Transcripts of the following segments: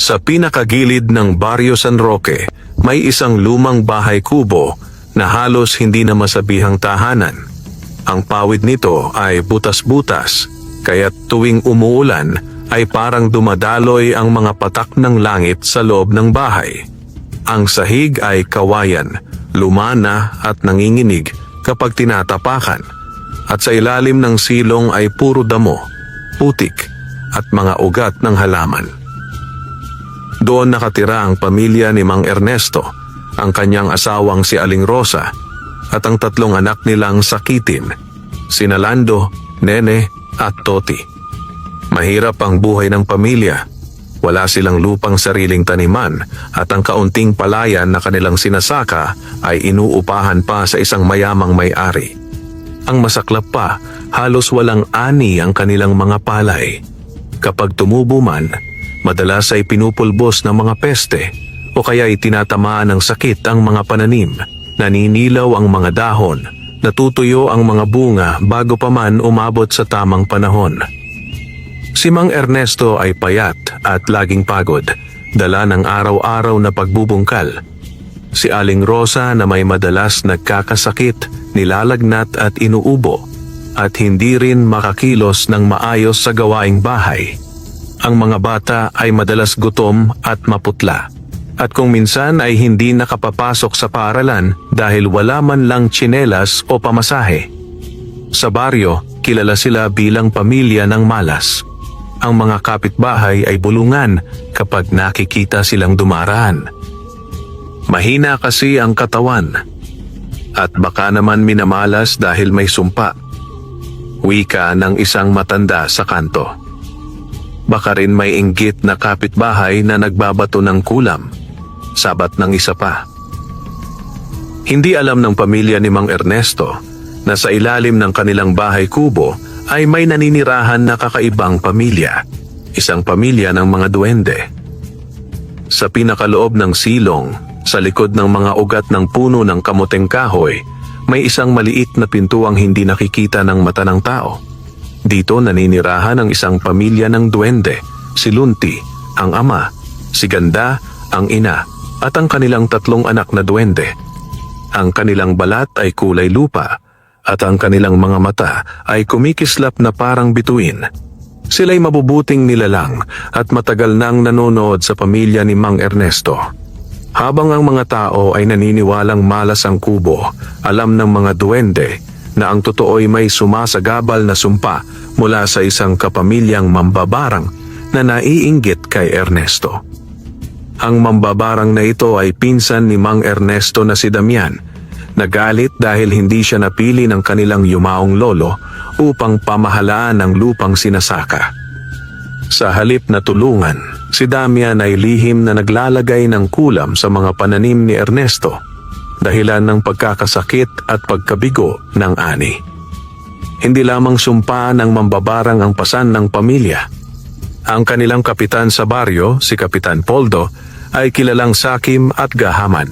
Sa pinakagilid ng Barrio San Roque, may isang lumang bahay kubo na halos hindi na masabihang tahanan. Ang pawid nito ay butas-butas, kaya't tuwing umuulan ay parang dumadaloy ang mga patak ng langit sa loob ng bahay. Ang sahig ay kawayan, lumana at nanginginig kapag tinatapakan, at sa ilalim ng silong ay puro damo, putik at mga ugat ng halaman. Doon nakatira ang pamilya ni Mang Ernesto, ang kanyang asawang si Aling Rosa, at ang 3 anak nilang sakitin, sina Lando, Nene at Toti. Mahirap ang buhay ng pamilya. Wala silang lupang sariling taniman at ang kaunting palayan na kanilang sinasaka ay inuupahan pa sa isang mayamang may-ari. Ang masaklap pa, halos walang ani ang kanilang mga palay. Kapag tumubo man, madalas ay pinupulbos ng mga peste o kaya itinatamaan ng sakit ang mga pananim, naninilaw ang mga dahon, natutuyo ang mga bunga bago pa man umabot sa tamang panahon. Si Mang Ernesto ay payat at laging pagod, dala ng araw-araw na pagbubungkal. Si Aling Rosa na may madalas nagkakasakit, nilalagnat at inuubo, at hindi rin makakilos ng maayos sa gawaing bahay. Ang mga bata ay madalas gutom at maputla, at kung minsan ay hindi nakapapasok sa paaralan dahil wala man lang tsinelas o pamasahe. Sa baryo, kilala sila bilang pamilya ng malas. Ang mga kapitbahay ay bulungan kapag nakikita silang dumaraan. Mahina kasi ang katawan, at baka naman minamalas dahil may sumpa. Wika ng isang matanda sa kanto. Baka rin may inggit na kapitbahay na nagbabato ng kulam, sabat ng isa pa. Hindi alam ng pamilya ni Mang Ernesto na sa ilalim ng kanilang bahay kubo ay may naninirahan na kakaibang pamilya, isang pamilya ng mga duwende. Sa pinakaloob ng silong, sa likod ng mga ugat ng puno ng kamoteng kahoy, may isang maliit na pintuang hindi nakikita ng mata ng tao. Dito naninirahan ang isang pamilya ng duwende, si Lunti, ang ama, si Ganda, ang ina, at ang kanilang 3 anak na duwende. Ang kanilang balat ay kulay lupa, at ang kanilang mga mata ay kumikislap na parang bituin. Sila'y mabubuting nilalang at matagal nang nanonood sa pamilya ni Mang Ernesto. Habang ang mga tao ay naniniwalang malas ang kubo, alam ng mga duwende na ang totoo'y may sumasagabal na sumpa mula sa isang kapamilyang mambabarang na naiinggit kay Ernesto. Ang mambabarang na ito ay pinsan ni Mang Ernesto na si Damian, nagalit dahil hindi siya napili ng kanilang yumaong lolo upang pamahalaan ang lupang sinasaka. Sa halip na tulungan, si Damian ay lihim na naglalagay ng kulam sa mga pananim ni Ernesto, dahilan ng pagkakasakit at pagkabigo ng ani. Hindi lamang sumpa ng mambabarang ang pasan ng pamilya. Ang kanilang kapitan sa baryo, si Kapitan Poldo, ay kilalang sakim at gahaman.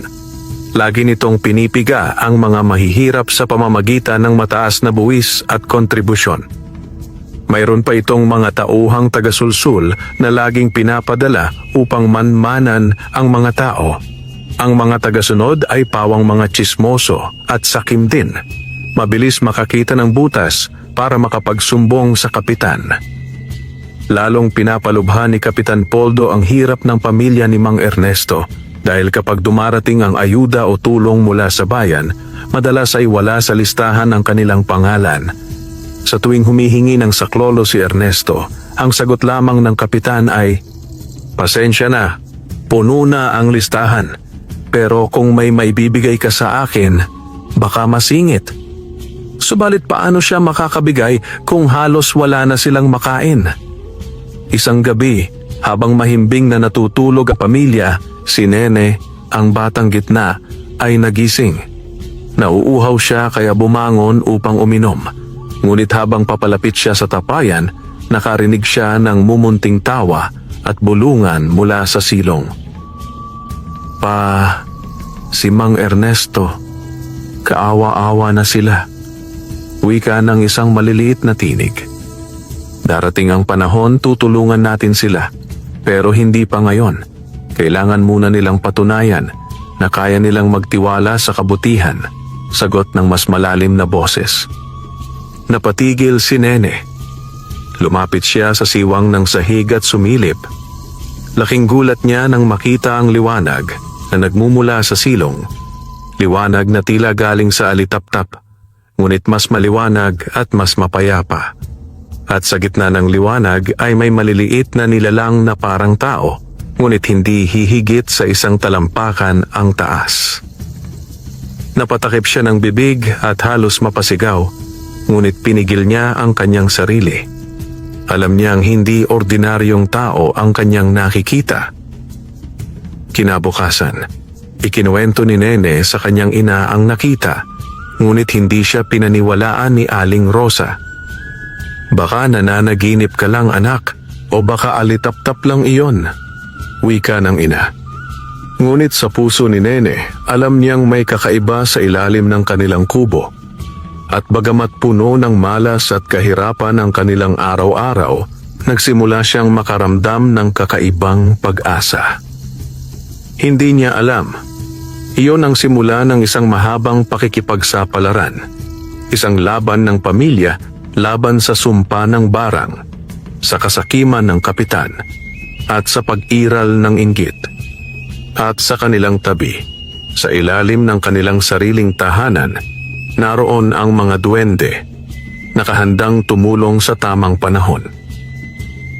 Lagi nitong pinipiga ang mga mahihirap sa pamamagitan ng mataas na buwis at kontribusyon. Mayroon pa itong mga tauhang tagasulsul na laging pinapadala upang manmanan ang mga tao. Ang mga tagasunod ay pawang mga tsismoso at sakim din. Mabilis makakita ng butas para makapagsumbong sa kapitan. Lalong pinapalubhan ni Kapitan Poldo ang hirap ng pamilya ni Mang Ernesto dahil kapag dumarating ang ayuda o tulong mula sa bayan, madalas ay wala sa listahan ang kanilang pangalan. Sa tuwing humihingi ng saklolo si Ernesto, ang sagot lamang ng kapitan ay, "Pasensya na, puno na ang listahan. Pero kung may maibibigay ka sa akin, baka masingit." Subalit paano siya makakabigay kung halos wala na silang makain? Isang gabi, habang mahimbing na natutulog ang pamilya, si Nene, ang batang gitna, ay nagising. Nauuhaw siya kaya bumangon upang uminom. Ngunit habang papalapit siya sa tapayan, nakarinig siya ng mumunting tawa at bulungan mula sa silong. Si Mang Ernesto, kaawa-awa na sila. Wika ng isang maliliit na tinig. Darating ang panahon, tutulungan natin sila. Pero hindi pa ngayon. Kailangan muna nilang patunayan na kaya nilang magtiwala sa kabutihan, sagot ng mas malalim na boses. Napatigil si Nene. Lumapit siya sa siwang ng sahig at sumilip. Laking gulat niya nang makita ang liwanag na nagmumula sa silong. Liwanag na tila galing sa alitaptap, ngunit mas maliwanag at mas mapayapa. At sa gitna ng liwanag ay may maliliit na nilalang na parang tao, ngunit hindi hihigit sa isang talampakan ang taas. Napatakip siya ng bibig at halos mapasigaw, ngunit pinigil niya ang kanyang sarili. Alam niyang hindi ordinaryong tao ang kanyang nakikita. Kinabukasan, ikinuwento ni Nene sa kanyang ina ang nakita, ngunit hindi siya pinaniwalaan ni Aling Rosa. Baka nananaginip ka lang, anak, o baka alitap-tap lang iyon, wika ng ina. Ngunit sa puso ni Nene, alam niyang may kakaiba sa ilalim ng kanilang kubo. At bagamat puno ng malas at kahirapan ang kanilang araw-araw, nagsimula siyang makaramdam ng kakaibang pag-asa. Hindi niya alam, iyon ang simula ng isang mahabang pakikipagsapalaran, isang laban ng pamilya laban sa sumpa ng barang, sa kasakiman ng kapitan, at sa pag-iral ng inggit. At sa kanilang tabi, sa ilalim ng kanilang sariling tahanan, naroon ang mga duwende, nakahandang tumulong sa tamang panahon.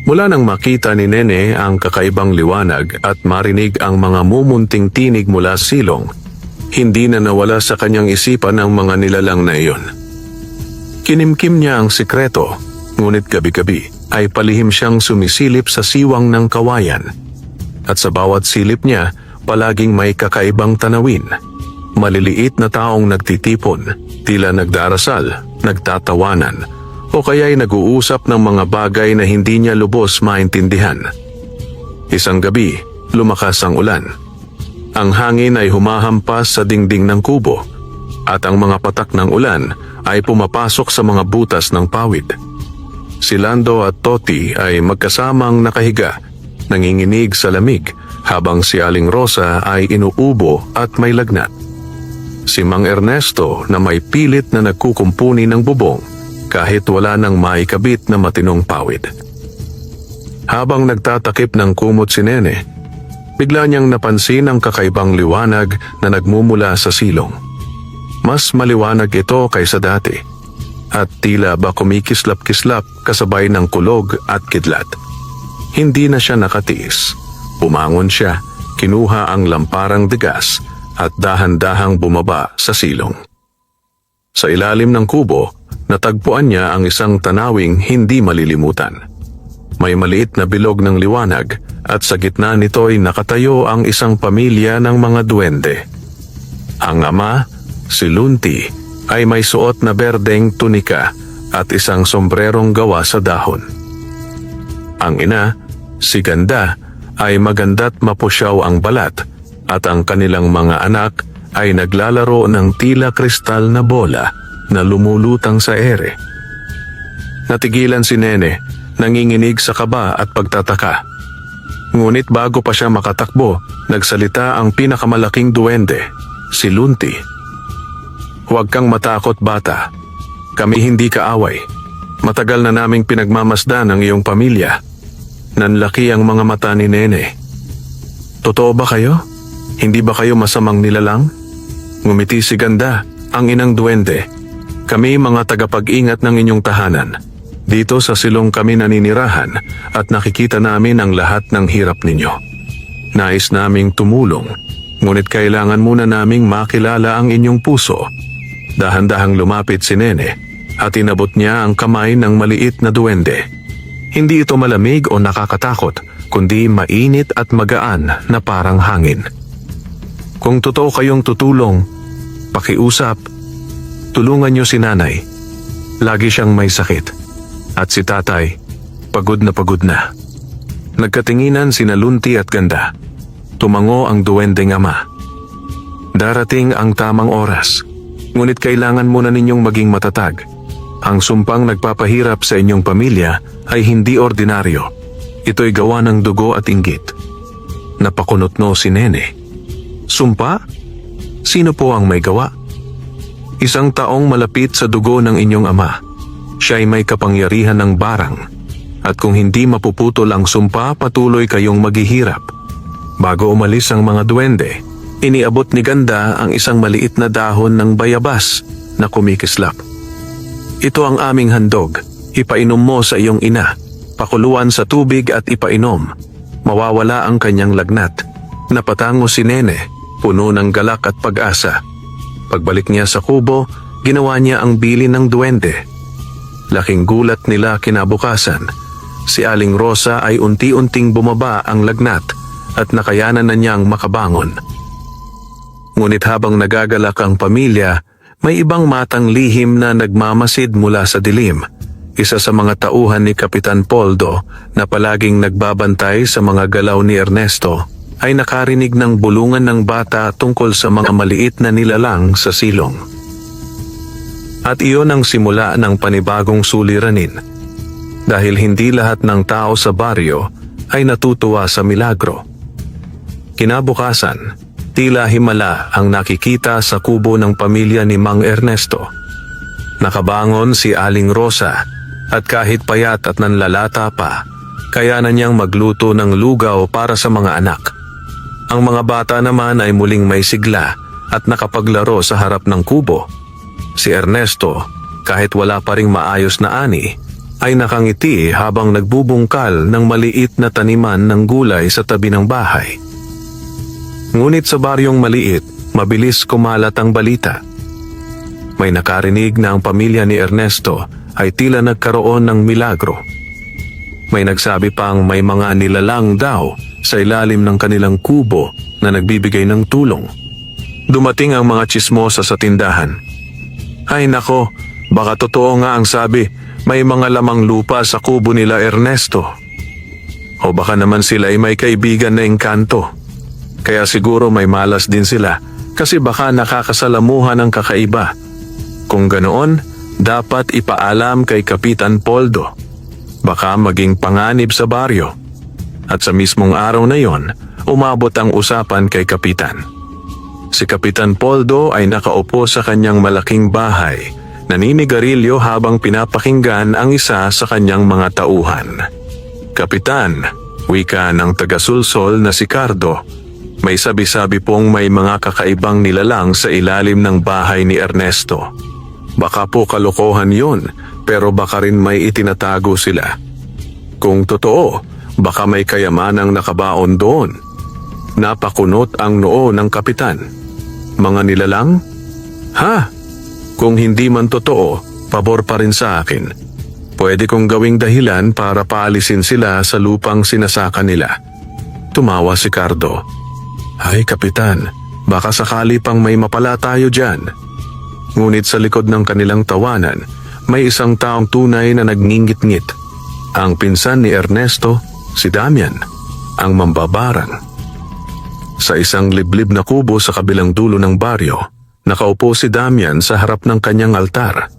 Mula nang makita ni Nene ang kakaibang liwanag at marinig ang mga mumunting tinig mula silong, hindi na nawala sa kanyang isipan ang mga nilalang na iyon. Kinimkim niya ang sikreto, ngunit gabi-gabi ay palihim siyang sumisilip sa siwang ng kawayan. At sa bawat silip niya, palaging may kakaibang tanawin. Maliliit na taong nagtitipon, tila nagdarasal, nagtatawanan, o kaya'y nag-uusap ng mga bagay na hindi niya lubos maintindihan. Isang gabi, lumakas ang ulan. Ang hangin ay humahampas sa dingding ng kubo, at ang mga patak ng ulan ay pumapasok sa mga butas ng pawid. Si Lando at Toti ay magkasamang nakahiga, nanginginig sa lamig, habang si Aling Rosa ay inuubo at may lagnat. Si Mang Ernesto na may pilit na nagkukumpuni ng bubong, kahit wala nang maikabit na matinong pawid. Habang nagtatakip ng kumot si Nene, bigla niyang napansin ang kakaibang liwanag na nagmumula sa silong. Mas maliwanag ito kaysa dati, at tila ba kumikislap-kislap kasabay ng kulog at kidlat. Hindi na siya nakatiis. Bumangon siya, kinuha ang lamparang bigas at dahan-dahang bumaba sa silong. Sa ilalim ng kubo, natagpuan niya ang isang tanawing hindi malilimutan. May maliit na bilog ng liwanag at sa gitna nito'y nakatayo ang isang pamilya ng mga duwende. Ang ama, si Lunti, ay may suot na berdeng tunika at isang sombrerong gawa sa dahon. Ang ina, si Ganda, ay maganda't mapusyaw ang balat at ang kanilang mga anak ay naglalaro ng tila kristal na bola na lumulutang sa ere. Natigilan si Nene, nanginginig sa kaba at pagtataka. Ngunit bago pa siya makatakbo, nagsalita ang pinakamalaking duwende, si Lunti. "Huwag kang matakot, bata. Kami hindi kaaway. Matagal na naming pinagmamasdan ang iyong pamilya." Nanlaki ang mga mata ni Nene. "Totoo ba kayo? Hindi ba kayo masamang nilalang?" Ngumiti si Ganda, ang inang duwende. "Kami mga tagapag-ingat ng inyong tahanan. Dito sa silong kami naninirahan at nakikita namin ang lahat ng hirap ninyo. Nais naming tumulong, ngunit kailangan muna naming makilala ang inyong puso." Dahan-dahang lumapit si Nene at inabot niya ang kamay ng maliit na duwende. Hindi ito malamig o nakakatakot, kundi mainit at magaan na parang hangin. "Kung totoo kayong tutulong, pakiusap. Tulungan niyo si nanay. Lagi siyang may sakit. At si tatay, pagod na pagod na." Nagkatinginan sina Lunti at Ganda. Tumango ang duwendeng ama. "Darating ang tamang oras. Ngunit kailangan muna ninyong maging matatag. Ang sumpang nagpapahirap sa inyong pamilya ay hindi ordinaryo. Ito'y gawa ng dugo at inggit. Napakunotno si Nene. Sumpa? Sino po ang may gawa? Isang taong malapit sa dugo ng inyong ama. Siya'y may kapangyarihan ng barang. At kung hindi mapuputol ang sumpa, patuloy kayong maghihirap. Bago umalis ang mga duwende, iniabot ni Ganda ang isang maliit na dahon ng bayabas na kumikislap. Ito ang aming handog. Ipainom mo sa iyong ina. Pakuluan sa tubig at ipainom. Mawawala ang kanyang lagnat. Napatango si Nene, puno ng galak at pag-asa. Pagbalik niya sa kubo, ginawa niya ang bili ng duwende. Laking gulat nila kinabukasan. Si Aling Rosa ay unti-unting bumaba ang lagnat at nakayanan na niyang makabangon. Ngunit habang nagagalak ang pamilya, may ibang matang lihim na nagmamasid mula sa dilim. Isa sa mga tauhan ni Kapitan Poldo na palaging nagbabantay sa mga galaw ni Ernesto ay nakarinig ng bulungan ng bata tungkol sa mga maliit na nilalang sa silong. At iyon ang simula ng panibagong suliranin. Dahil hindi lahat ng tao sa baryo ay natutuwa sa milagro. Kinabukasan, tila himala ang nakikita sa kubo ng pamilya ni Mang Ernesto. Nakabangon si Aling Rosa at kahit payat at nanlalata pa, kaya na niyang magluto ng lugaw para sa mga anak. Ang mga bata naman ay muling may sigla at nakapaglaro sa harap ng kubo. Si Ernesto, kahit wala pa ring maayos na ani, ay nakangiti habang nagbubungkal ng maliit na taniman ng gulay sa tabi ng bahay. Ngunit sa baryong maliit, mabilis kumalat ang balita. May nakarinig na ang pamilya ni Ernesto ay tila nagkaroon ng milagro. May nagsabi pang may mga nilalang daw sa ilalim ng kanilang kubo na nagbibigay ng tulong. Dumating ang mga tsismosa sa tindahan. Ay nako, baka totoo nga ang sabi, may mga lamang lupa sa kubo nila Ernesto. O baka naman sila ay may kaibigan na engkanto. Kaya siguro may malas din sila kasi baka nakakasalamuhan ng kakaiba. Kung ganoon, dapat ipaalam kay Kapitan Poldo. Baka maging panganib sa baryo. At sa mismong araw na yon, umabot ang usapan kay Kapitan. Si Kapitan Poldo ay nakaupo sa kanyang malaking bahay, naninigarilyo habang pinapakinggan ang isa sa kanyang mga tauhan. Kapitan, wika ng taga-sulsol na si Cardo, may sabi-sabi pong may mga kakaibang nilalang sa ilalim ng bahay ni Ernesto. Baka po kalokohan yun, pero baka rin may itinatago sila. Kung totoo, baka may kayamanang nakabaon doon. Napakunot ang noo ng kapitan. Mga nilalang? Ha? Kung hindi man totoo, pabor pa rin sa akin. Pwede kong gawing dahilan para paalisin sila sa lupang sinasaka nila. Tumawa si Cardo. Ay kapitan, baka sakali pang may mapala tayo dyan. Ngunit sa likod ng kanilang tawanan, may isang taong tunay na nagngingit-ngit. Ang pinsan ni Ernesto, si Damian, ang mambabarang. Sa isang liblib na kubo sa kabilang dulo ng baryo, nakaupo si Damian sa harap ng kanyang altar.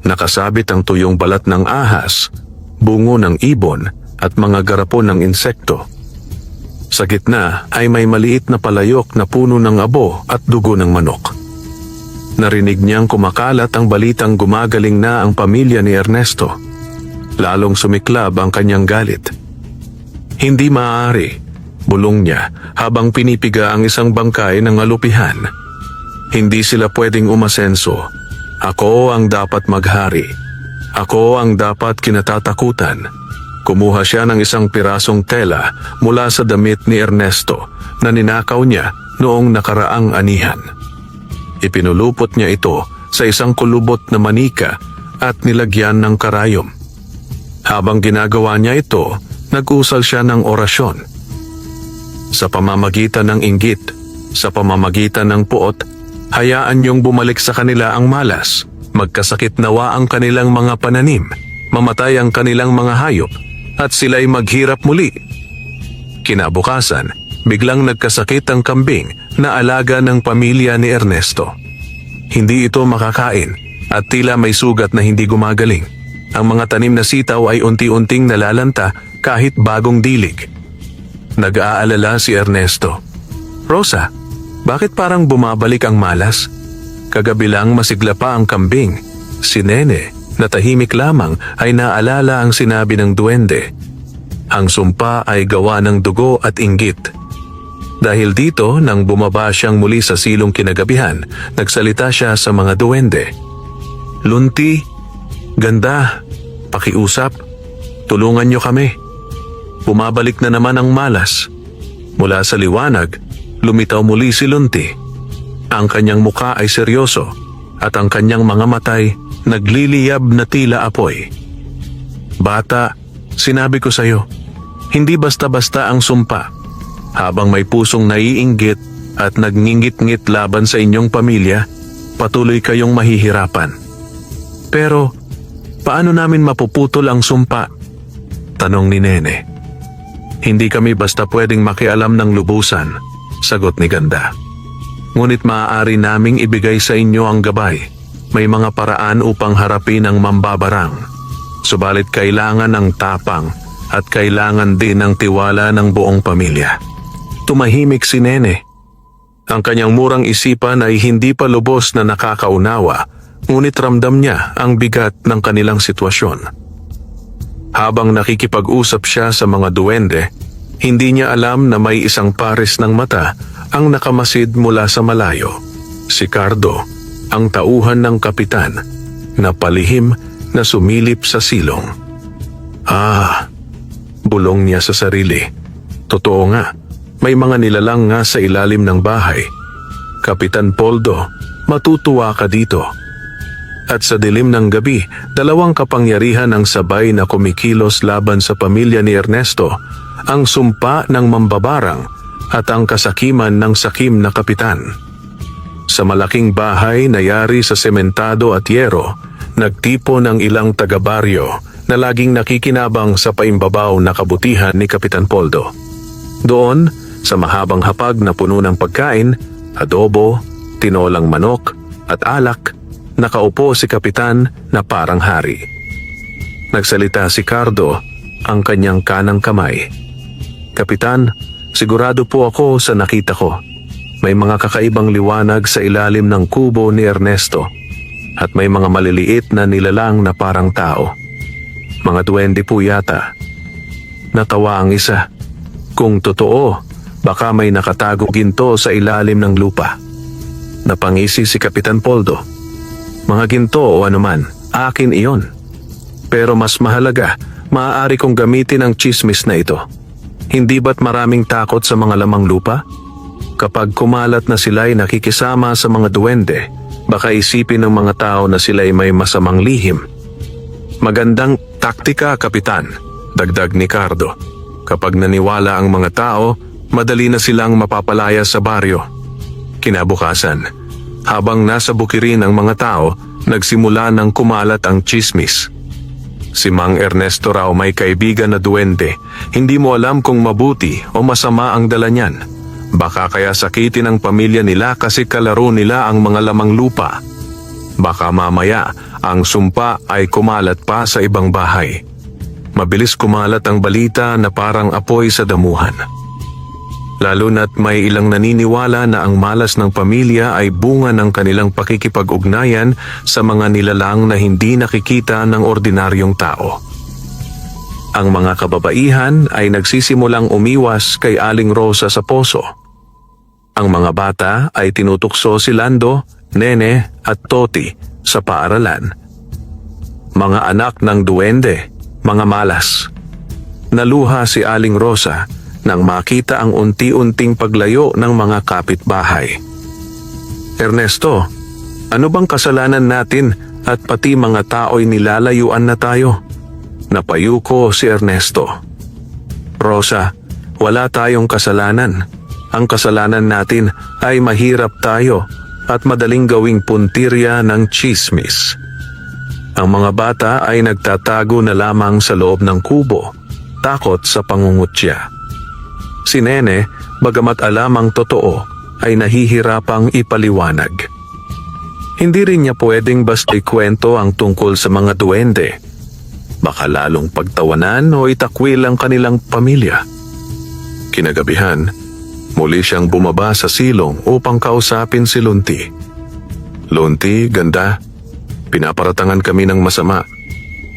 Nakasabit ang tuyong balat ng ahas, bungo ng ibon at mga garapon ng insekto. Sa gitna ay may maliit na palayok na puno ng abo at dugo ng manok. Narinig niyang kumakalat ang balitang gumagaling na ang pamilya ni Ernesto. Lalong sumiklab ang kanyang galit. Hindi maaari, bulong niya habang pinipiga ang isang bangkay ng alupihan. Hindi sila pwedeng umasenso. Ako ang dapat maghari. Ako ang dapat kinatatakutan. Kumuha siya ng isang pirasong tela mula sa damit ni Ernesto na ninakaw niya noong nakaraang anihan. Ipinulupot niya ito sa isang kulubot na manika at nilagyan ng karayom. Habang ginagawa niya ito, nag-usal siya ng orasyon. Sa pamamagitan ng inggit, sa pamamagitan ng puot, hayaan niyong bumalik sa kanila ang malas, magkasakit nawa ang kanilang mga pananim, mamatay ang kanilang mga hayop, at sila'y maghirap muli. Kinabukasan, biglang nagkasakit ang kambing na alaga ng pamilya ni Ernesto. Hindi ito makakain at tila may sugat na hindi gumagaling. Ang mga tanim na sitaw ay unti-unting nalalanta kahit bagong dilig. Nag-aalala si Ernesto. Rosa, bakit parang bumabalik ang malas? Kagabi lang masigla pa ang kambing. Si Nene, na tahimik lamang, ay naalala ang sinabi ng duwende. Ang sumpa ay gawa ng dugo at inggit. Dahil dito, nang bumaba siyang muli sa silong kinagabihan, nagsalita siya sa mga duwende. Lunti, ganda, pakiusap, tulungan niyo kami. Bumabalik na naman ang malas. Mula sa liwanag, lumitaw muli si Lunti. Ang kanyang muka ay seryoso at ang kanyang mga matay nagliliyab na tila apoy. Bata, sinabi ko sa iyo, hindi basta-basta ang sumpa. Habang may pusong naiinggit at nagngingit-ngit laban sa inyong pamilya, patuloy kayong mahihirapan. Pero, paano namin mapuputol ang sumpa? Tanong ni Nene. Hindi kami basta pwedeng makialam ng lubusan, sagot ni Ganda. Ngunit maaari naming ibigay sa inyo ang gabay. May mga paraan upang harapin ang mambabarang. Subalit kailangan ng tapang at kailangan din ng tiwala ng buong pamilya. Tumahimik si Nene. Ang kanyang murang isipan ay hindi pa lubos na nakakaunawa, ngunit ramdam niya ang bigat ng kanilang sitwasyon. Habang nakikipag-usap siya sa mga duwende, hindi niya alam na may isang pares ng mata ang nakamasid mula sa malayo. Si Cardo, ang tauhan ng kapitan, na palihim na sumilip sa silong. Bulong niya sa sarili. Totoo nga. May mga nilalang nga sa ilalim ng bahay. Kapitan Poldo, matutuwa ka dito. At sa dilim ng gabi, dalawang kapangyarihan ang sabay na kumikilos laban sa pamilya ni Ernesto, ang sumpa ng mambabarang at ang kasakiman ng sakim na kapitan. Sa malaking bahay na yari sa sementado at yero, nagtipo ng ilang taga-baryo na laging nakikinabang sa paimbabaw na kabutihan ni Kapitan Poldo. Doon, sa mahabang hapag na puno ng pagkain, adobo, tinolang manok at alak, nakaupo si Kapitan na parang hari. Nagsalita si Cardo, ang kanyang kanang kamay. Kapitan, sigurado po ako sa nakita ko. May mga kakaibang liwanag sa ilalim ng kubo ni Ernesto at may mga maliliit na nilalang na parang tao. Mga duwende po yata. Natawa ang isa. Kung totoo, baka may nakatago ginto sa ilalim ng lupa. Napangisi si Kapitan Poldo. Mga ginto o anuman, akin iyon. Pero mas mahalaga, maaari kong gamitin ang chismis na ito. Hindi ba't maraming takot sa mga lamang lupa? Kapag kumalat na sila'y nakikisama sa mga duwende, baka isipin ng mga tao na sila'y may masamang lihim. Magandang taktika, Kapitan, dagdag ni Cardo. Kapag naniwala ang mga tao, madali na silang mapapalaya sa baryo. Kinabukasan, habang nasa bukirin ang mga tao, nagsimula ng kumalat ang chismis. Si Mang Ernesto raw may kaibigan na duwende. Hindi mo alam kung mabuti o masama ang dala niyan. Baka kaya sakitin ang pamilya nila kasi kalaro nila ang mga lamang lupa. Baka mamaya, ang sumpa ay kumalat pa sa ibang bahay. Mabilis kumalat ang balita na parang apoy sa damuhan. Lalo na't may ilang naniniwala na ang malas ng pamilya ay bunga ng kanilang pakikipag-ugnayan sa mga nilalang na hindi nakikita ng ordinaryong tao. Ang mga kababaihan ay nagsisimulang umiwas kay Aling Rosa sa poso. Ang mga bata ay tinutukso si Lando, Nene at Toti sa paaralan. Mga anak ng duwende, mga malas. Naluha si Aling Rosa nang makita ang unti-unting paglayo ng mga kapitbahay. Ernesto, ano bang kasalanan natin at pati mga tao'y nilalayuan na tayo? Napayuko si Ernesto. Rosa, wala tayong kasalanan. Ang kasalanan natin ay mahirap tayo at madaling gawing puntirya ng chismis. Ang mga bata ay nagtatago na lamang sa loob ng kubo, takot sa pangungutya. Si Nene, bagamat alam ang totoo, ay nahihirapang ipaliwanag. Hindi rin niya pwedeng basta ikwento ang tungkol sa mga duwende. Baka lalong pagtawanan o itakwil ang kanilang pamilya. Kinagabihan, muli siyang bumaba sa silong upang kausapin si Lunti. Lunti, ganda, pinaparatangan kami ng masama.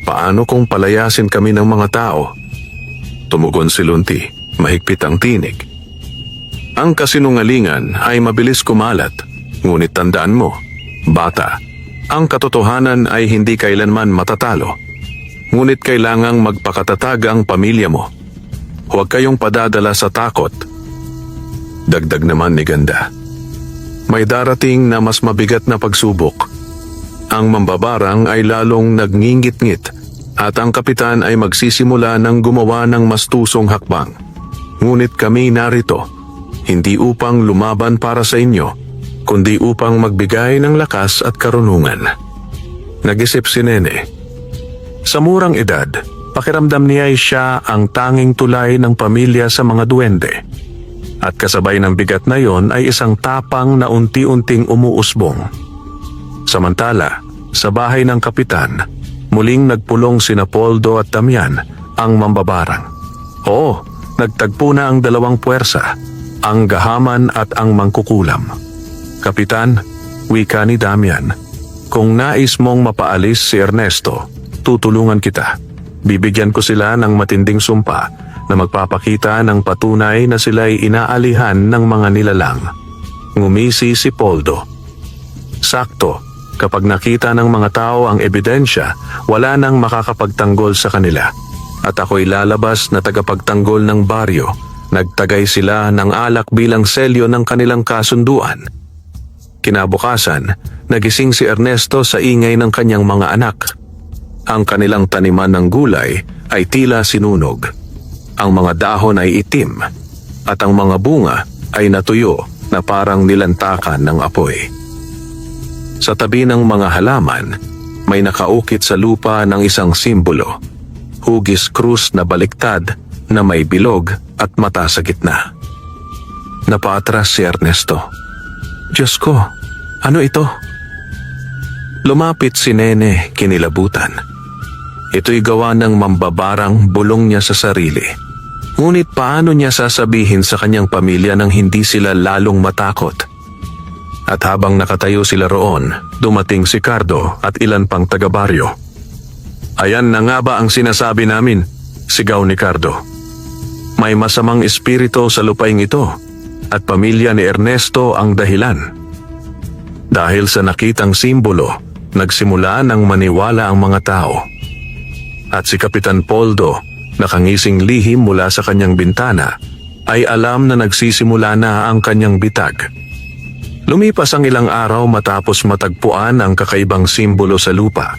Paano kung palayasin kami ng mga tao? Tumugon si Lunti, mahigpit ang tinig. Ang kasinungalingan ay mabilis kumalat, ngunit tandaan mo, bata, ang katotohanan ay hindi kailanman matatalo. Ngunit kailangang magpakatatag ang pamilya mo. Huwag kayong padadala sa takot. Dagdag naman ni Ganda. May darating na mas mabigat na pagsubok. Ang mambabarang ay lalong nagngingit-ngit at ang kapitan ay magsisimula ng gumawa ng mas tusong hakbang. Ngunit kami narito, hindi upang lumaban para sa inyo, kundi upang magbigay ng lakas at karunungan. Nag-isip si Nene. Sa murang edad, pakiramdam niya ay siya ang tanging tulay ng pamilya sa mga duwende. At kasabay ng bigat na yon ay isang tapang na unti-unting umuusbong. Samantala, sa bahay ng kapitan, muling nagpulong sina Poldo at Damian, ang mambabarang. Oo, nagtagpo na ang dalawang puwersa, ang gahaman at ang mangkukulam. Kapitan, wika ni Damian, kung nais mong mapaalis si Ernesto, tutulungan kita. Bibigyan ko sila ng matinding sumpa na magpapakita ng patunay na sila'y inaalihan ng mga nilalang. Ngumisi si Poldo. Sakto, kapag nakita ng mga tao ang ebidensya, wala nang makakapagtanggol sa kanila. At ako'y lalabas na tagapagtanggol ng baryo. Nagtagay sila ng alak bilang selyo ng kanilang kasunduan. Kinabukasan, nagising si Ernesto sa ingay ng kanyang mga anak. Ang kanilang taniman ng gulay ay tila sinunog. Ang mga dahon ay itim at ang mga bunga ay natuyo na parang nilantakan ng apoy. Sa tabi ng mga halaman, may nakaukit sa lupa ng isang simbolo. Hugis krus na baliktad na may bilog at mata sa gitna. Napaatras si Ernesto. Diyos ko, ano ito? Lumapit si Nene, kinilabutan. Ito'y gawa ng mambabarang, bulong niya sa sarili. Ngunit paano niya sasabihin sa kanyang pamilya nang hindi sila lalong matakot? At habang nakatayo sila roon, dumating si Cardo at ilan pang taga-baryo. Ayan na nga ba ang sinasabi namin? Sigaw ni Cardo. May masamang espiritu sa lupaing ito at pamilya ni Ernesto ang dahilan. Dahil sa nakitang simbolo, nagsimula ng maniwala ang mga tao. At si Kapitan Poldo, nakangising lihim mula sa kanyang bintana, ay alam na nagsisimula na ang kanyang bitag. Lumipas ang ilang araw matapos matagpuan ang kakaibang simbolo sa lupa.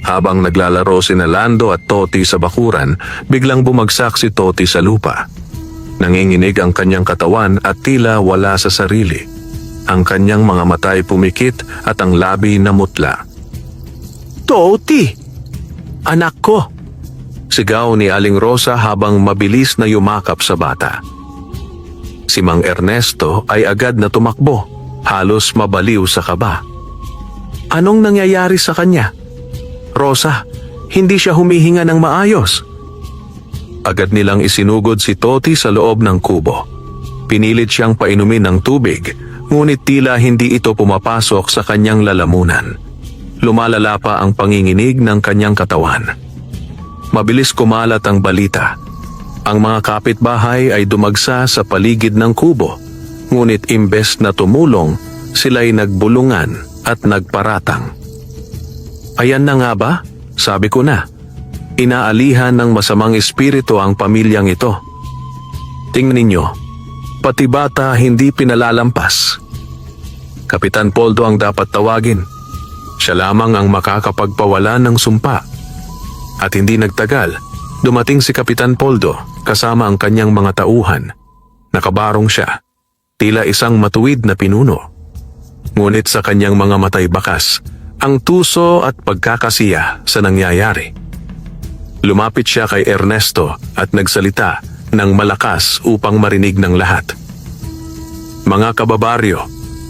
Habang naglalaro sina Lando at Toti sa bakuran, biglang bumagsak si Toti sa lupa. Nanginginig ang kanyang katawan at tila wala sa sarili. Ang kanyang mga mata ay pumikit at ang labi namutla. Toti! Anak ko! Sigaw ni Aling Rosa habang mabilis na yumakap sa bata. Si Mang Ernesto ay agad na tumakbo, halos mabaliw sa kaba. Anong nangyayari sa kanya? Rosa, hindi siya humihinga ng maayos. Agad nilang isinugod si Toti sa loob ng kubo. Pinilit siyang painumin ng tubig, ngunit tila hindi ito pumapasok sa kanyang lalamunan. Lumalala pa ang panginginig ng kanyang katawan. Mabilis kumalat ang balita. Ang mga kapitbahay ay dumagsa sa paligid ng kubo, ngunit imbes na tumulong, sila'y nagbulungan at nagparatang. Ayan na nga ba? Sabi ko na. Inaalihan ng masamang espiritu ang pamilyang ito. Tingnan ninyo, pati bata hindi pinalalampas. Kapitan Poldo ang dapat tawagin. Siya lamang ang makakapagpawala ng sumpa. At hindi nagtagal, dumating si Kapitan Poldo kasama ang kanyang mga tauhan. Nakabarong siya, tila isang matuwid na pinuno. Ngunit sa kanyang mga matay bakas, ang tuso at pagkakasiya sa nangyayari. Lumapit siya kay Ernesto at nagsalita ng malakas upang marinig ng lahat. Mga kababaryo,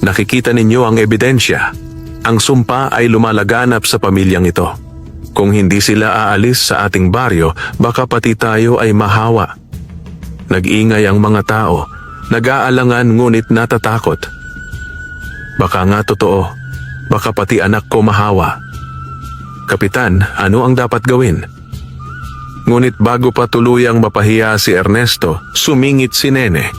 nakikita ninyo ang ebidensya. Ang sumpa ay lumalaganap sa pamilyang ito. Kung hindi sila aalis sa ating baryo, baka pati tayo ay mahawa. Nag-ingay ang mga tao, nag-aalangan ngunit natatakot. Baka nga totoo, baka pati anak ko mahawa. Kapitan, ano ang dapat gawin? Ngunit bago pa tuluyang mapahiya si Ernesto, sumingit si Nene.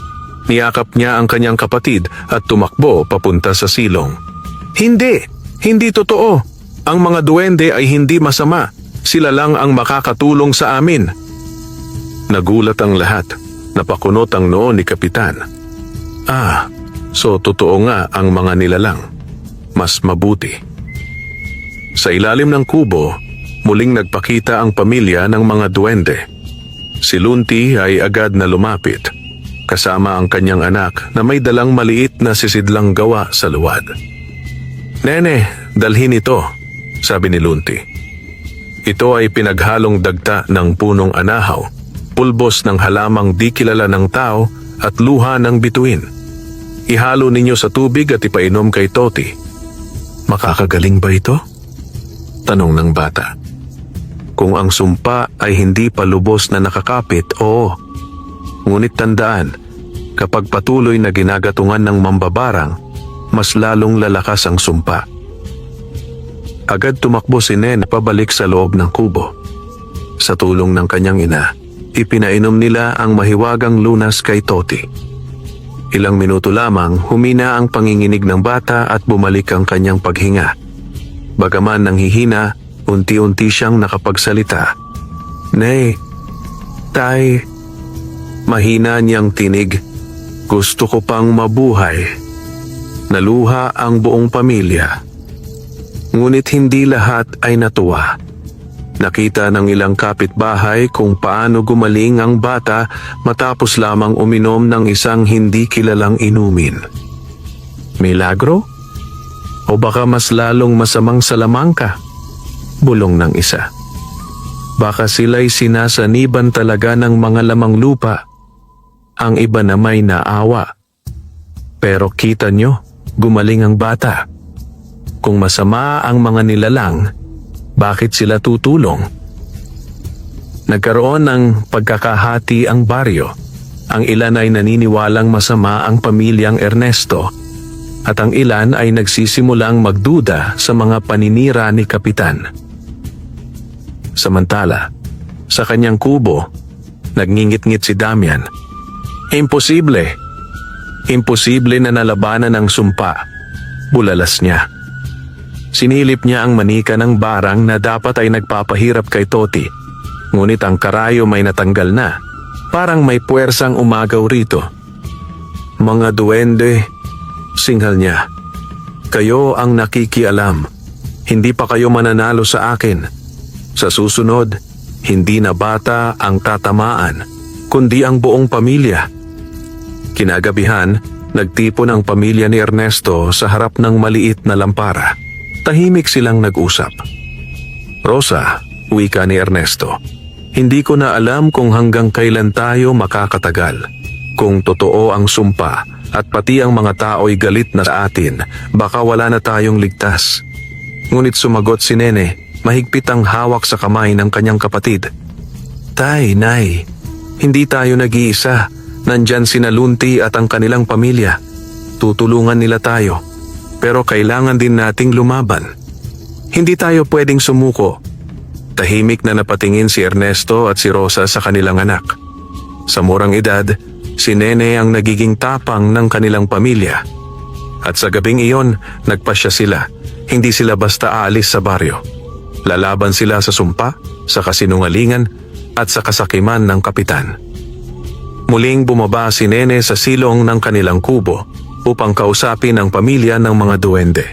Niyakap niya ang kanyang kapatid at tumakbo papunta sa silong. Hindi! Hindi totoo! Ang mga duwende ay hindi masama. Sila lang ang makakatulong sa amin. Nagulat ang lahat. Napakunot ang noo ni Kapitan. So totoo nga ang mga nilalang. Mas mabuti. Sa ilalim ng kubo, muling nagpakita ang pamilya ng mga duwende. Si Lunti ay agad na lumapit, kasama ang kanyang anak na may dalang maliit na sisidlang gawa sa luwad. Nene, dalhin ito, sabi ni Lunti. Ito ay pinaghalong dagta ng punong anahaw, pulbos ng halamang di kilala ng tao at luha ng bituin. Ihalo ninyo sa tubig at ipainom kay Toti. Makakagaling ba ito? Tanong ng bata. Kung ang sumpa ay hindi pa lubos na nakakapit, oo. Ngunit tandaan, kapag patuloy na ginagatungan ng mambabarang, mas lalong lalakas ang sumpa. Agad tumakbo si Nen pabalik sa loob ng kubo. Sa tulong ng kanyang ina, ipinainom nila ang mahiwagang lunas kay Toti. Ilang minuto lamang humina ang panginginig ng bata at bumalik ang kanyang paghinga. Bagaman nanghihina, unti-unti siyang nakapagsalita. Nay, tay, mahina niyang tinig. Gusto ko pang mabuhay. Naluha ang buong pamilya. Ngunit hindi lahat ay natuwa. Nakita ng ilang kapitbahay kung paano gumaling ang bata matapos lamang uminom ng isang hindi kilalang inumin. Milagro? O baka mas lalong masamang salamangka? Bulong ng isa. Baka sila'y sinasaniban talaga ng mga lamang lupa. Ang iba na may naawa. Pero kita nyo, gumaling ang bata. Kung masama ang mga nilalang, bakit sila tutulong? Nagkaroon ng pagkakahati ang baryo. Ang ilan ay naniniwalang masama ang pamilyang Ernesto at ang ilan ay nagsisimulang magduda sa mga paninira ni Kapitan. Samantala, sa kanyang kubo, nagngingit-ngit si Damian. Imposible! Imposible na nalabanan ng sumpa. Bulalas niya. Sinilip niya ang manika ng barang na dapat ay nagpapahirap kay Toti. Ngunit ang karayo may natanggal na. Parang may puwersang umagaw rito. Mga duwende, singhal niya. Kayo ang nakikialam. Hindi pa kayo mananalo sa akin. Sa susunod, hindi na bata ang tatamaan, kundi ang buong pamilya. Kinagabihan, nagtipon ang pamilya ni Ernesto sa harap ng maliit na lampara. Tahimik silang nag-usap. Rosa, wika ni Ernesto, hindi ko na alam kung hanggang kailan tayo makakatagal. Kung totoo ang sumpa at pati ang mga tao'y galit na sa atin, baka wala na tayong ligtas. Ngunit sumagot si Nene, mahigpit ang hawak sa kamay ng kanyang kapatid. Tay, Nay, hindi tayo nag-iisa. Nandyan sina Lunti at ang kanilang pamilya. Tutulungan nila tayo. Pero kailangan din nating lumaban. Hindi tayo pwedeng sumuko. Tahimik na napatingin si Ernesto at si Rosa sa kanilang anak. Sa murang edad, si Nene ang nagiging tapang ng kanilang pamilya. At sa gabing iyon, nagpasya sila. Hindi sila basta aalis sa baryo. Lalaban sila sa sumpa, sa kasinungalingan, at sa kasakiman ng kapitan. Muling bumaba si Nene sa silong ng kanilang kubo upang kausapin ang pamilya ng mga duwende.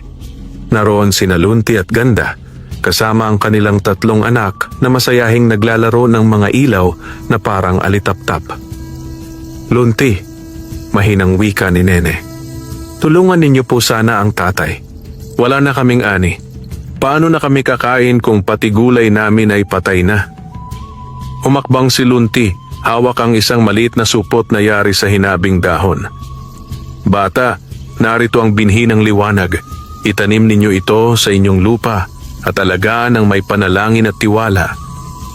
Naroon sina Lunti at Ganda, kasama ang kanilang 3 anak na masayahing naglalaro ng mga ilaw na parang alitap-tap. Lunti, mahinang wika ni Nene. Tulungan ninyo po sana ang tatay. Wala na kaming ani. Paano na kami kakain kung pati gulay namin ay patay na? Umakbang si Lunti, hawak ang isang maliit na supot na yari sa hinabing dahon. Bata, narito ang binhi ng liwanag. Itanim ninyo ito sa inyong lupa at alagaan ng may panalangin at tiwala.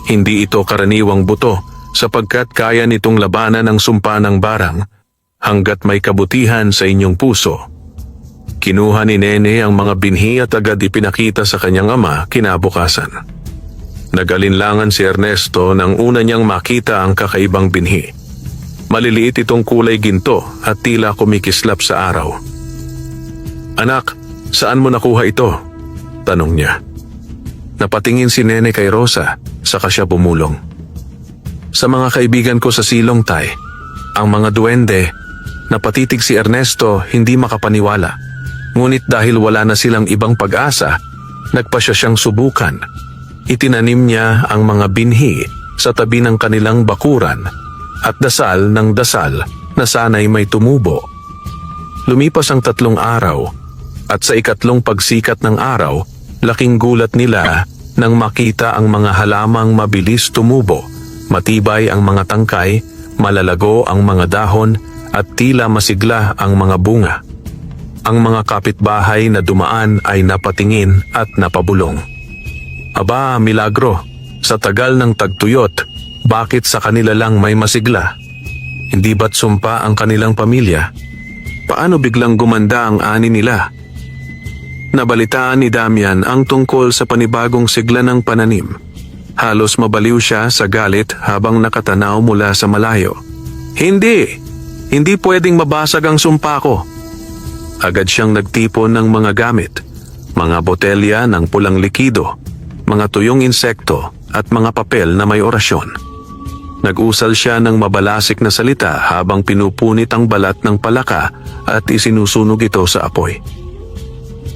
Hindi ito karaniwang buto sapagkat kaya nitong labanan ang sumpa ng barang hanggat may kabutihan sa inyong puso. Kinuha ni Nene ang mga binhi at agad ipinakita sa kanyang ama kinabukasan. Nag-alinlangan si Ernesto nang una niyang makita ang kakaibang binhi. Maliliit itong kulay ginto at tila kumikislap sa araw. "Anak, saan mo nakuha ito?" tanong niya. Napatingin si Nene kay Rosa, saka siya bumulong. "Sa mga kaibigan ko sa silong, tay, ang mga duwende." Napatitig si Ernesto, hindi makapaniwala. Ngunit dahil wala na silang ibang pag-asa, nagpa siya siyang subukan. Itinanim niya ang mga binhi sa tabi ng kanilang bakuran at dasal ng dasal na sana'y may tumubo. Lumipas ang 3 araw at sa ikatlong pagsikat ng araw, laking gulat nila nang makita ang mga halamang mabilis tumubo, matibay ang mga tangkay, malalago ang mga dahon at tila masigla ang mga bunga. Ang mga kapitbahay na dumaan ay napatingin at napabulong. "Aba, milagro, sa tagal ng tagtuyot, bakit sa kanila lang may masigla? Hindi ba't sumpa ang kanilang pamilya? Paano biglang gumanda ang ani nila?" Nabalitaan ni Damian ang tungkol sa panibagong sigla ng pananim. Halos mabaliw siya sa galit habang nakatanaw mula sa malayo. Hindi pwedeng mabasag ang sumpa ko." Agad siyang nagtipon ng mga gamit, mga botelya ng pulang likido, mga tuyong insekto at mga papel na may orasyon. Nag-usal siya ng mabalasik na salita habang pinupunit ang balat ng palaka at isinusunog ito sa apoy.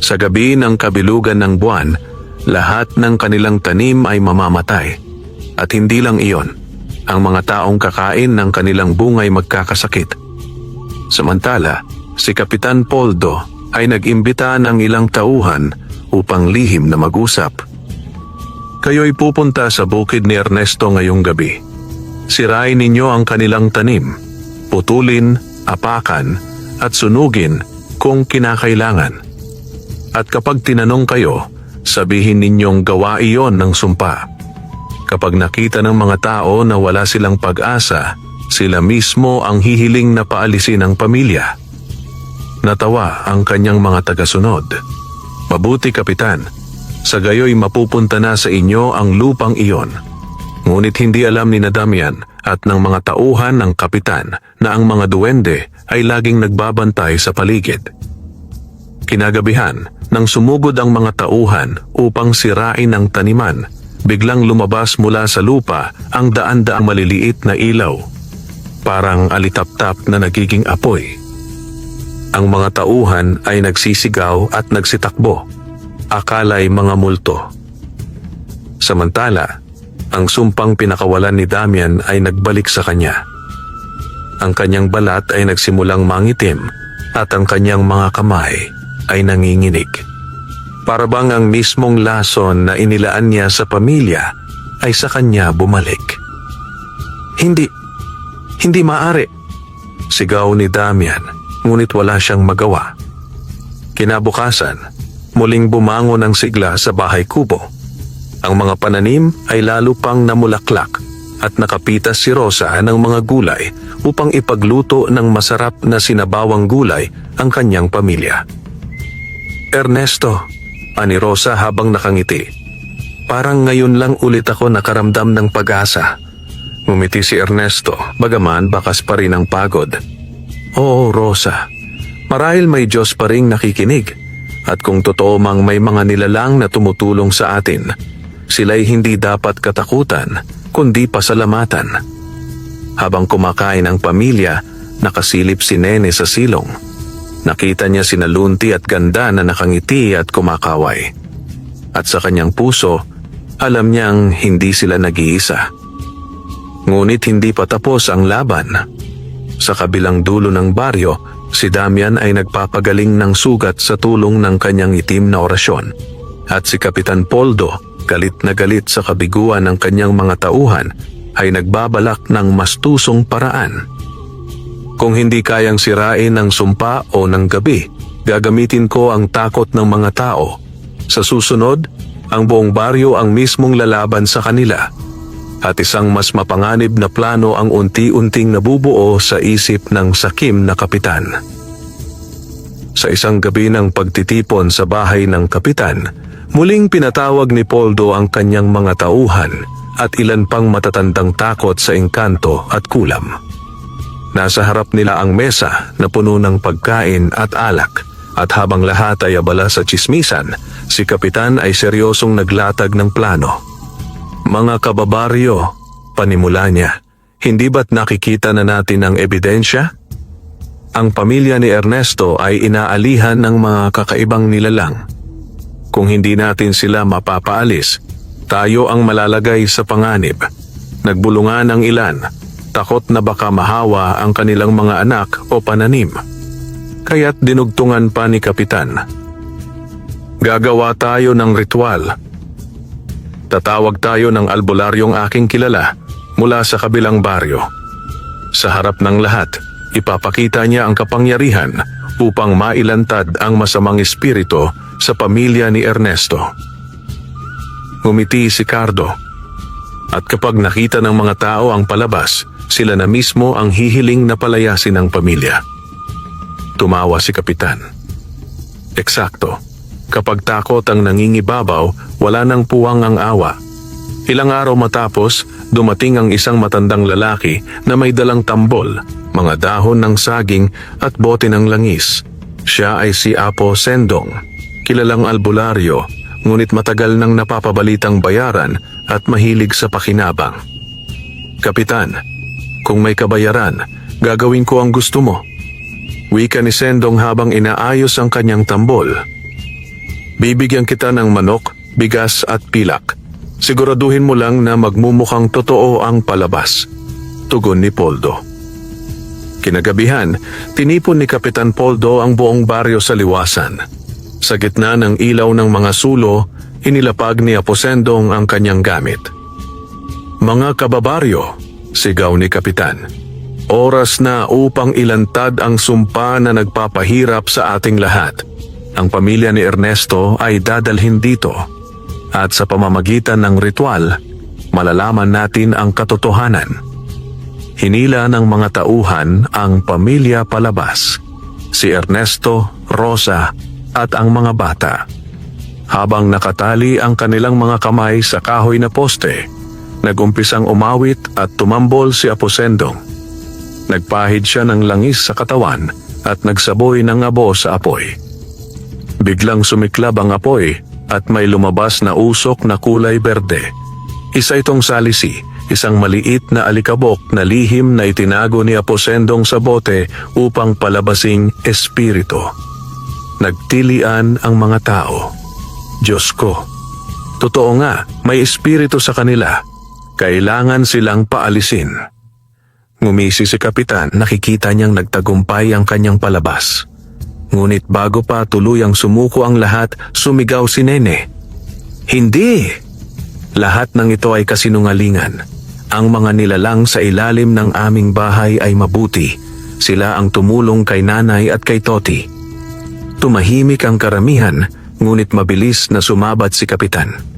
Sa gabi ng kabilugan ng buwan, lahat ng kanilang tanim ay mamamatay. At hindi lang iyon, ang mga taong kakain ng kanilang bungay magkakasakit. Samantala, si Kapitan Poldo ay nag-imbita ng ilang tauhan upang lihim na mag-usap. "Kayo'y pupunta sa bukid ni Ernesto ngayong gabi. Sirain ninyo ang kanilang tanim, putulin, apakan, at sunugin kung kinakailangan. At kapag tinanong kayo, sabihin ninyong gawa iyon ng sumpa. Kapag nakita ng mga tao na wala silang pag-asa, sila mismo ang hihiling na paalisin ang pamilya." Natawa ang kanyang mga tagasunod. "Mabuti, Kapitan. Sa gayoy mapupunta na sa inyo ang lupang iyon." Ngunit hindi alam ni Damian at ng mga tauhan ng Kapitan na ang mga duwende ay laging nagbabantay sa paligid. Kinagabihan, nang sumugod ang mga tauhan upang sirain ang taniman, biglang lumabas mula sa lupa ang daan-daang maliliit na ilaw. Parang alitap-tap na nagiging apoy. Ang mga tauhan ay nagsisigaw at nagsitakbo. Akala'y mga multo. Samantala, ang sumpang pinakawalan ni Damian ay nagbalik sa kanya. Ang kanyang balat ay nagsimulang mangitim at ang kanyang mga kamay ay nanginginig. Para bang ang mismong lason na inilaan niya sa pamilya ay sa kanya bumalik. Hindi maaari," sigaw ni Damian, ngunit wala siyang magawa. Kinabukasan, muling bumangon ang sigla sa bahay kubo. Ang mga pananim ay lalo pang namulaklak at nakapitas si Rosa ng mga gulay upang ipagluto ng masarap na sinabawang gulay ang kanyang pamilya. "Ernesto," ani Rosa habang nakangiti, "parang ngayon lang ulit ako nakaramdam ng pag-asa." Ngumiti si Ernesto, bagaman bakas pa rin ang pagod. "Oo, Rosa. Marahil may Diyos pa ring nakikinig. At kung totoo mang may mga nilalang na tumutulong sa atin, sila'y hindi dapat katakutan, kundi pasalamatan." Habang kumakain ang pamilya, nakasilip si Nene sa silong. Nakita niya sina Lunti at Ganda na nakangiti at kumakaway. At sa kanyang puso, alam niyang hindi sila nag-iisa. Ngunit hindi pa tapos ang laban. Sa kabilang dulo ng baryo, si Damian ay nagpapagaling ng sugat sa tulong ng kanyang itim na orasyon. At si Kapitan Poldo, galit na galit sa kabiguan ng kanyang mga tauhan, ay nagbabalak ng mastusong paraan. "Kung hindi kayang sirain ng sumpa o ng gabi, gagamitin ko ang takot ng mga tao. Sa susunod, ang buong baryo ang mismong lalaban sa kanila at isang mas mapanganib na plano ang unti-unting nabubuo sa isip ng sakim na kapitan. Sa isang gabi ng pagtitipon sa bahay ng kapitan, muling pinatawag ni Poldo ang kanyang mga tauhan at ilan pang matatandang takot sa engkanto at kulam. Nasa harap nila ang mesa na puno ng pagkain at alak at habang lahat ay abala sa tsismisan, si kapitan ay seryosong naglatag ng plano. Mga kababaryo, panimula niya, hindi ba't nakikita na natin ang ebidensya? Ang pamilya ni Ernesto ay inaalihan ng mga kakaibang nilalang. Kung hindi natin sila mapapaalis, tayo ang malalagay sa panganib. Nagbulungan ang ilan, takot na baka mahawa ang kanilang mga anak o pananim. Kaya't dinugtungan pa ni kapitan. Gagawa tayo ng ritual. Tatawag tayo ng albularyong aking kilala mula sa kabilang baryo. Sa harap ng lahat, ipapakita niya ang kapangyarihan upang mailantad ang masamang espiritu sa pamilya ni Ernesto. Ngumiti si Cardo. At kapag nakita ng mga tao ang palabas, sila na mismo ang hihiling na palayasin ng pamilya. Tumawa si kapitan. Eksakto. Kapag takot ang nangingibabaw, wala nang puwang ang awa. Ilang araw matapos, dumating ang isang matandang lalaki na may dalang tambol, mga dahon ng saging at bote ng langis. Siya ay si Apo Sendong, kilalang albularyo, ngunit matagal nang napapabalitang bayaran at mahilig sa pakinabang. Kapitan, kung may kabayaran, gagawin ko ang gusto mo. Wika ni Sendong habang inaayos ang kanyang tambol. Bibigyan kita ng manok, bigas at pilak. Siguraduhin mo lang na magmumukhang totoo ang palabas. Tugon ni Poldo. Kinagabihan, tinipon ni Kapitan Poldo ang buong baryo sa liwasan. Sa gitna ng ilaw ng mga sulo, inilapag ni Aposendong ang kanyang gamit. Mga kababaryo, sigaw ni Kapitan. Oras na upang ilantad ang sumpa na nagpapahirap sa ating lahat. Ang pamilya ni Ernesto ay dadalhin dito at sa pamamagitan ng ritual, malalaman natin ang katotohanan. Hinila ng mga tauhan ang pamilya palabas, si Ernesto, Rosa at ang mga bata. Habang nakatali ang kanilang mga kamay sa kahoy na poste, nagumpisang umawit at tumambol si Aposendong. Nagpahid siya ng langis sa katawan at nagsaboy ng abo sa apoy. Biglang sumiklab ang apoy at may lumabas na usok na kulay berde. Isa itong salisi, isang maliit na alikabok na lihim na itinago ni Aposendong sa bote upang palabasing espiritu. Nagtilian ang mga tao. Diyos ko, totoo nga, may espiritu sa kanila. Kailangan silang paalisin. Ngumisi si Kapitan, nakikita niyang nagtagumpay ang kanyang palabas. Ngunit bago pa tuluyang sumuko ang lahat, sumigaw si Nene. Hindi! Lahat ng ito ay kasinungalingan. Ang mga nilalang sa ilalim ng aming bahay ay mabuti. Sila ang tumulong kay nanay at kay Toti. Tumahimik ang karamihan, ngunit mabilis na sumabat si Kapitan.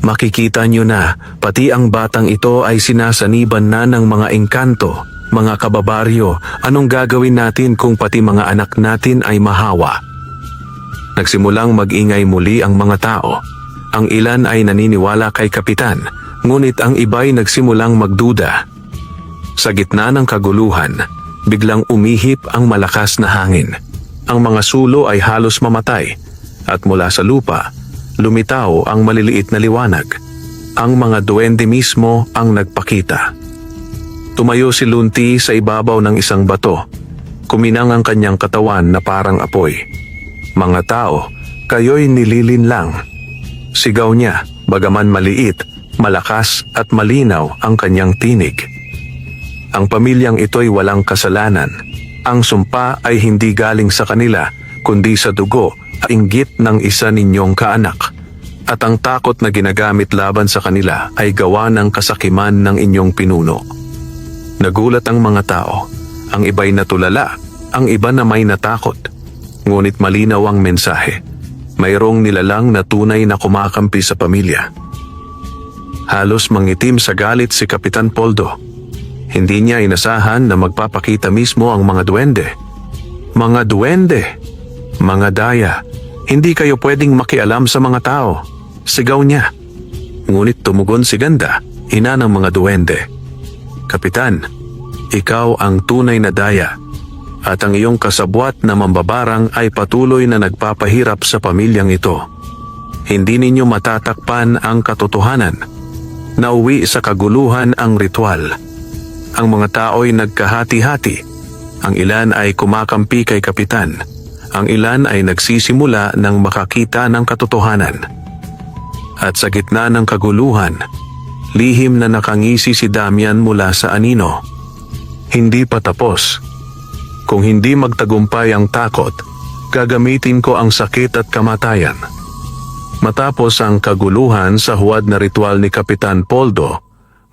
Makikita niyo na, pati ang batang ito ay sinasaniban na ng mga engkanto. Mga kababaryo, anong gagawin natin kung pati mga anak natin ay mahawa? Nagsimulang mag-ingay muli ang mga tao. Ang ilan ay naniniwala kay Kapitan, ngunit ang iba'y nagsimulang magduda. Sa gitna ng kaguluhan, biglang umihip ang malakas na hangin. Ang mga sulo ay halos mamatay, at mula sa lupa, lumitaw ang maliliit na liwanag. Ang mga duwende mismo ang nagpakita. Tumayo si Lunti sa ibabaw ng isang bato. Kuminang ang kanyang katawan na parang apoy. Mga tao, kayo'y nililin lang. Sigaw niya, bagaman maliit, malakas at malinaw ang kanyang tinig. Ang pamilyang ito'y walang kasalanan. Ang sumpa ay hindi galing sa kanila, kundi sa dugo at inggit ng isa ninyong kaanak. At ang takot na ginagamit laban sa kanila ay gawa ng kasakiman ng inyong pinuno. Nagulat ang mga tao. Ang iba'y natulala, ang iba na may natakot. Ngunit malinaw ang mensahe. mayroong nilalang na tunay na kumakampi sa pamilya. Halos mangitim sa galit si Kapitan Poldo. Hindi niya inasahan na magpapakita mismo ang mga duwende. Mga duwende, mga daya, hindi kayo pwedeng makialam sa mga tao. Sigaw niya. Ngunit tumugon si Ganda, ina ng mga duwende. Kapitan, ikaw ang tunay na daya. At ang iyong kasabwat na mambabarang ay patuloy na nagpapahirap sa pamilyang ito. Hindi ninyo matatakpan ang katotohanan. Nauwi sa kaguluhan ang ritual. Ang mga tao'y nagkahati-hati. Ang ilan ay kumakampi kay Kapitan. Ang ilan ay nagsisimula ng makakita ng katotohanan. At sa gitna ng kaguluhan, lihim na nakangisi si Damian mula sa anino. Hindi pa tapos. Kung hindi magtagumpay ang takot, gagamitin ko ang sakit at kamatayan. Matapos ang kaguluhan sa huwad na ritual ni Kapitan Poldo,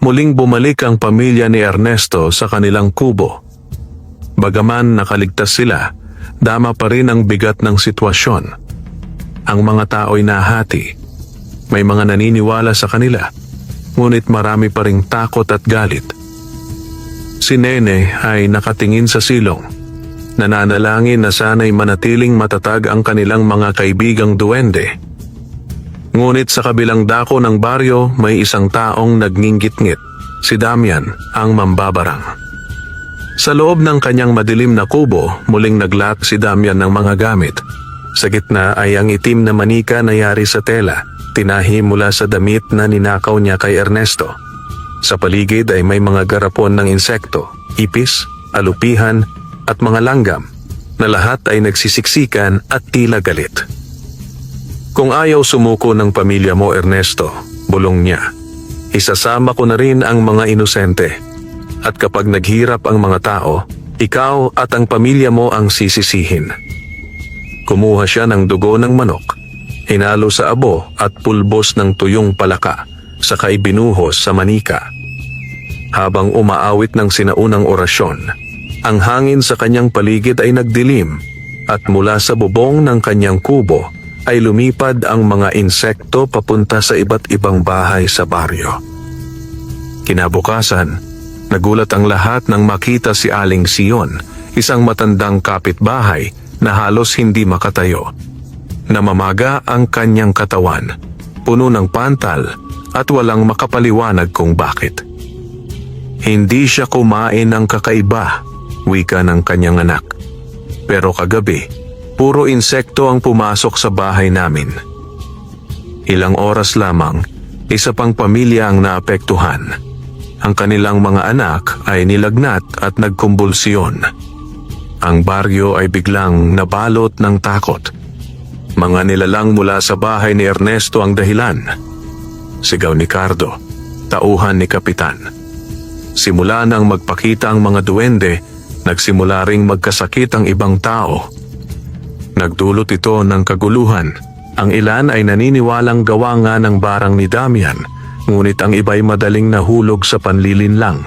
muling bumalik ang pamilya ni Ernesto sa kanilang kubo. Bagaman nakaligtas sila, dama pa rin ang bigat ng sitwasyon. Ang mga tao'y nahati. May mga naniniwala sa kanila, ngunit marami pa ring takot at galit. Si Nene ay nakatingin sa silong. Nananalangin na sana'y manatiling matatag ang kanilang mga kaibigang duwende. Ngunit sa kabilang dako ng baryo may isang taong nagnginggit-ngit, si Damian, ang mambabarang. Sa loob ng kanyang madilim na kubo, muling naglaak si Damian ng mga gamit. Sa gitna ay ang itim na manika na yari sa tela, tinahi mula sa damit na ninakaw niya kay Ernesto. Sa paligid ay may mga garapon ng insekto, ipis, alupihan, at mga langgam na lahat ay nagsisiksikan at tila galit. Kung ayaw sumuko ng pamilya mo, Ernesto, bulong niya, isasama ko na rin ang mga inosente. At kapag naghirap ang mga tao, ikaw at ang pamilya mo ang sisisihin. Kumuha siya ng dugo ng manok, hinalo sa abo at pulbos ng tuyong palaka, saka ibinuhos sa manika. Habang umaawit ng sinaunang orasyon, ang hangin sa kanyang paligid ay nagdilim at mula sa bubong ng kanyang kubo ay lumipad ang mga insekto papunta sa iba't ibang bahay sa baryo. Kinabukasan, nagulat ang lahat nang makita si Aling Sion, isang matandang kapitbahay na halos hindi makatayo. Namamaga ang kanyang katawan, puno ng pantal at walang makapaliwanag kung bakit. Hindi siya kumain ng kakaiba, wika ng kanyang anak. Pero kagabi, puro insekto ang pumasok sa bahay namin. Ilang oras lamang, isa pang pamilya ang naapektuhan. Ang kanilang mga anak ay nilagnat at nagkumbulsyon. Ang baryo ay biglang nabalot ng takot. Mga nilalang mula sa bahay ni Ernesto ang dahilan. Sigaw ni Cardo, tauhan ni Kapitan. Simula nang magpakita ang mga duwende, nagsimula ring magkasakit ang ibang tao. Nagdulot ito ng kaguluhan. Ang ilan ay naniniwalang gawa nga ng barang ni Damian, ngunit ang iba'y madaling nahulog sa panlilinlang.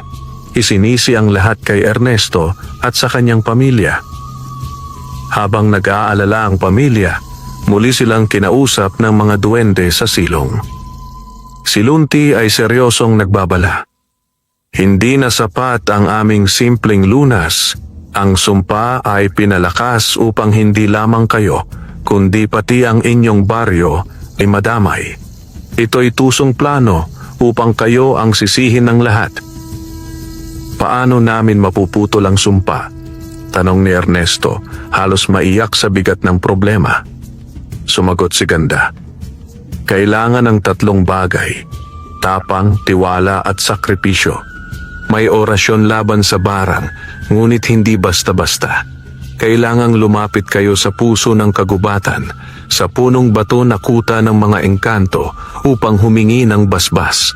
Isinisi ang lahat kay Ernesto at sa kanyang pamilya. Habang nag-aalala ang pamilya, muli silang kinausap ng mga duwende sa silong. Si Lunti ay seryosong nagbabala. Hindi na sapat ang aming simpleng lunas. Ang sumpa ay pinalakas upang hindi lamang kayo, kundi pati ang inyong baryo ay madamay. Ito'y tusong plano upang kayo ang sisihin ng lahat. Paano namin mapuputol ang sumpa? Tanong ni Ernesto, halos maiyak sa bigat ng problema. Sumagot si Ganda. Kailangan ng tatlong bagay: tapang, tiwala at sakripisyo. May orasyon laban sa barang, ngunit hindi basta-basta. Kailangang lumapit kayo sa puso ng kagubatan, sa punong bato na kuta ng mga engkanto upang humingi ng basbas.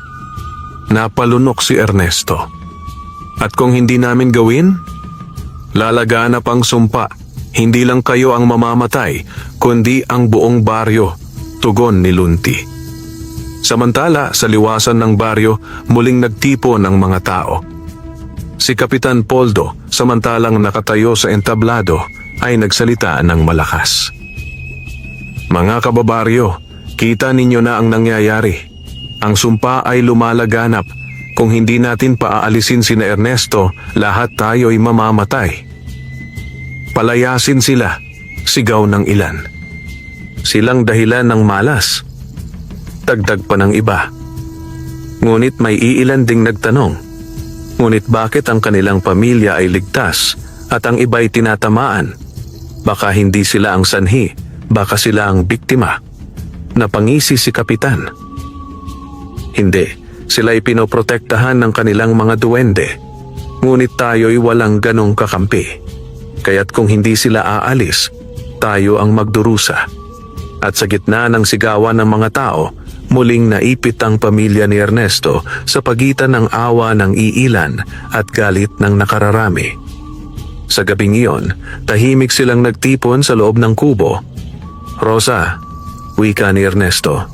Napalunok si Ernesto. At kung hindi namin gawin? Lalaganap ang sumpa. Hindi lang kayo ang mamamatay, kundi ang buong baryo, tugon ni Lunti. Samantala, sa liwasan ng baryo, muling nagtipon ang mga tao. Si Kapitan Poldo, samantalang nakatayo sa entablado, ay nagsalita ng malakas. Mga kababaryo, kita ninyo na ang nangyayari. Ang sumpa ay lumalaganap. Kung hindi natin paaalisin sina Ernesto, lahat tayo'y mamamatay. Palayasin sila, sigaw ng ilan. Silang dahilan ng malas. Dagdag pa ng iba. Ngunit may iilan ding nagtanong. Ngunit bakit ang kanilang pamilya ay ligtas at ang iba'y tinatamaan? Baka hindi sila ang sanhi, baka sila ang biktima. Napangisi si Kapitan. Hindi. Sila'y pinoprotektahan ng kanilang mga duwende. Ngunit tayo'y walang ganong kakampi. Kaya't kung hindi sila aalis, tayo ang magdurusa. At sa gitna ng sigawan ng mga tao, muling naipit ang pamilya ni Ernesto sa pagitan ng awa ng iilan at galit ng nakararami. Sa gabing iyon, tahimik silang nagtipon sa loob ng kubo. Rosa, wika ni Ernesto,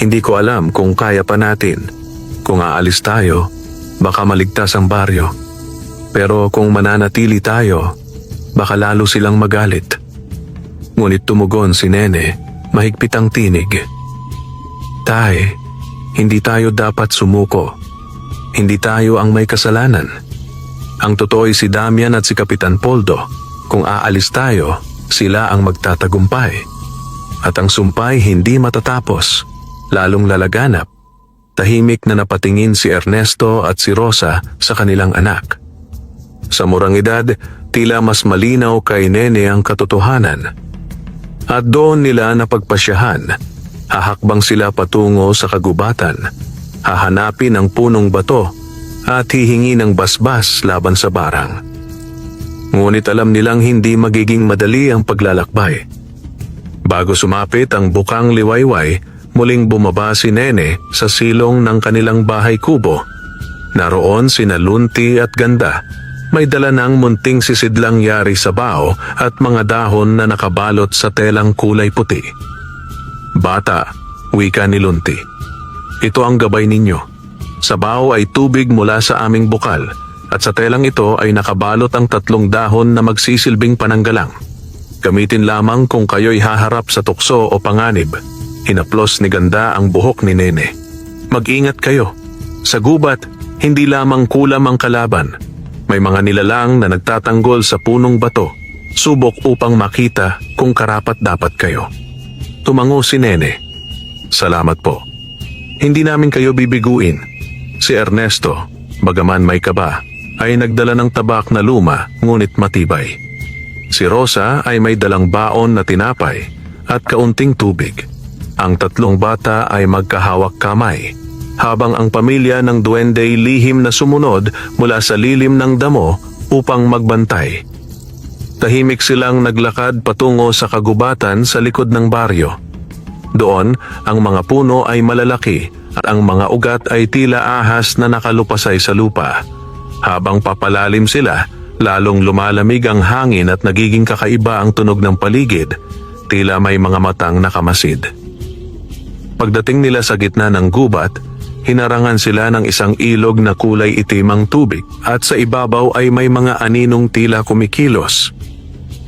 hindi ko alam kung kaya pa natin. Kung aalis tayo, baka maligtas ang baryo. Pero kung mananatili tayo, baka lalo silang magalit. Ngunit tumugon si Nene, mahigpit ang tinig. Tay, hindi tayo dapat sumuko. Hindi tayo ang may kasalanan. Ang totoo'y si Damian at si Kapitan Poldo. Kung aalis tayo, sila ang magtatagumpay. At ang sumpay hindi matatapos, lalong lalaganap. Tahimik na napatingin si Ernesto at si Rosa sa kanilang anak. Sa murang edad, tila mas malinaw kay Nene ang katotohanan. At doon nila napagpasyahan, hahakbang sila patungo sa kagubatan, hahanapin ang punong bato at hihingi ng basbas laban sa barang. Ngunit alam nilang hindi magiging madali ang paglalakbay. Bago sumapit ang bukang liwayway, muling bumaba si Nene sa silong ng kanilang bahay kubo. Naroon sina Lunti at Ganda. May dala ng munting sisidlang yari sa bao at mga dahon na nakabalot sa telang kulay puti. Bata, wika ni Lunti. Ito ang gabay ninyo. Sa bao ay tubig mula sa aming bukal at sa telang ito ay nakabalot ang 3 dahon na magsisilbing pananggalang. Gamitin lamang kung kayo'y haharap sa tukso o panganib. Hinaplos ni Ganda ang buhok ni Nene. Mag-ingat kayo. Sa gubat, hindi lamang kulam ang kalaban. May mga nilalang na nagtatanggol sa punong bato. Subok upang makita kung karapat-dapat kayo. Tumango si Nene. Salamat po. Hindi namin kayo bibiguin. Si Ernesto, bagaman may kaba, ay nagdala ng tabak na luma ngunit matibay. Si Rosa ay may dalang baon na tinapay at kaunting tubig. Ang 3 bata ay magkahawak kamay, habang ang pamilya ng duwendey lihim na sumunod mula sa lilim ng damo upang magbantay. Tahimik silang naglakad patungo sa kagubatan sa likod ng baryo. Doon, ang mga puno ay malalaki at ang mga ugat ay tila ahas na nakalupasay sa lupa. Habang papalalim sila, lalong lumalamig ang hangin at nagiging kakaiba ang tunog ng paligid, tila may mga matang nakamasid. Pagdating nila sa gitna ng gubat, hinarangan sila ng isang ilog na kulay itim ang tubig at sa ibabaw ay may mga aninong tila kumikilos.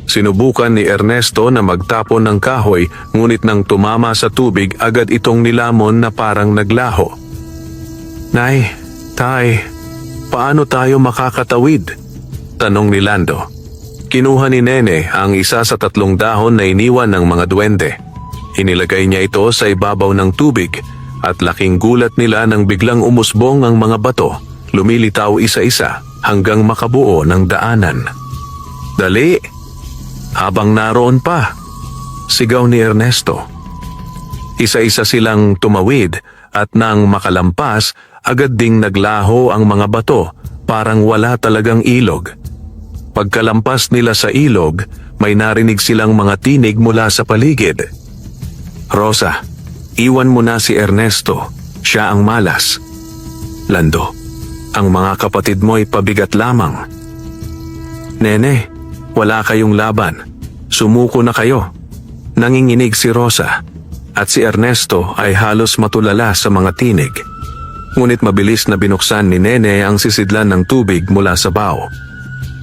Sinubukan ni Ernesto na magtapon ng kahoy ngunit nang tumama sa tubig agad itong nilamon na parang naglaho. Nay, Tay, paano tayo makakatawid? Tanong ni Lando. Kinuha ni Nene ang isa sa 3 dahon na iniwan ng mga duwende. Inilagay niya ito sa ibabaw ng tubig at laking gulat nila nang biglang umusbong ang mga bato, lumilitaw isa-isa hanggang makabuo ng daanan. Dali! Habang naroon pa, sigaw ni Ernesto. Isa-isa silang tumawid at nang makalampas, agad ding naglaho ang mga bato, parang wala talagang ilog. Pagkalampas nila sa ilog, may narinig silang mga tinig mula sa paligid. Rosa, iwan mo na si Ernesto. Siya ang malas. Lando, ang mga kapatid mo'y pabigat lamang. Nene, wala kayong laban. Sumuko na kayo. Nanginginig si Rosa at si Ernesto ay halos matulala sa mga tinig. Ngunit mabilis na binuksan ni Nene ang sisidlan ng tubig mula sa bao.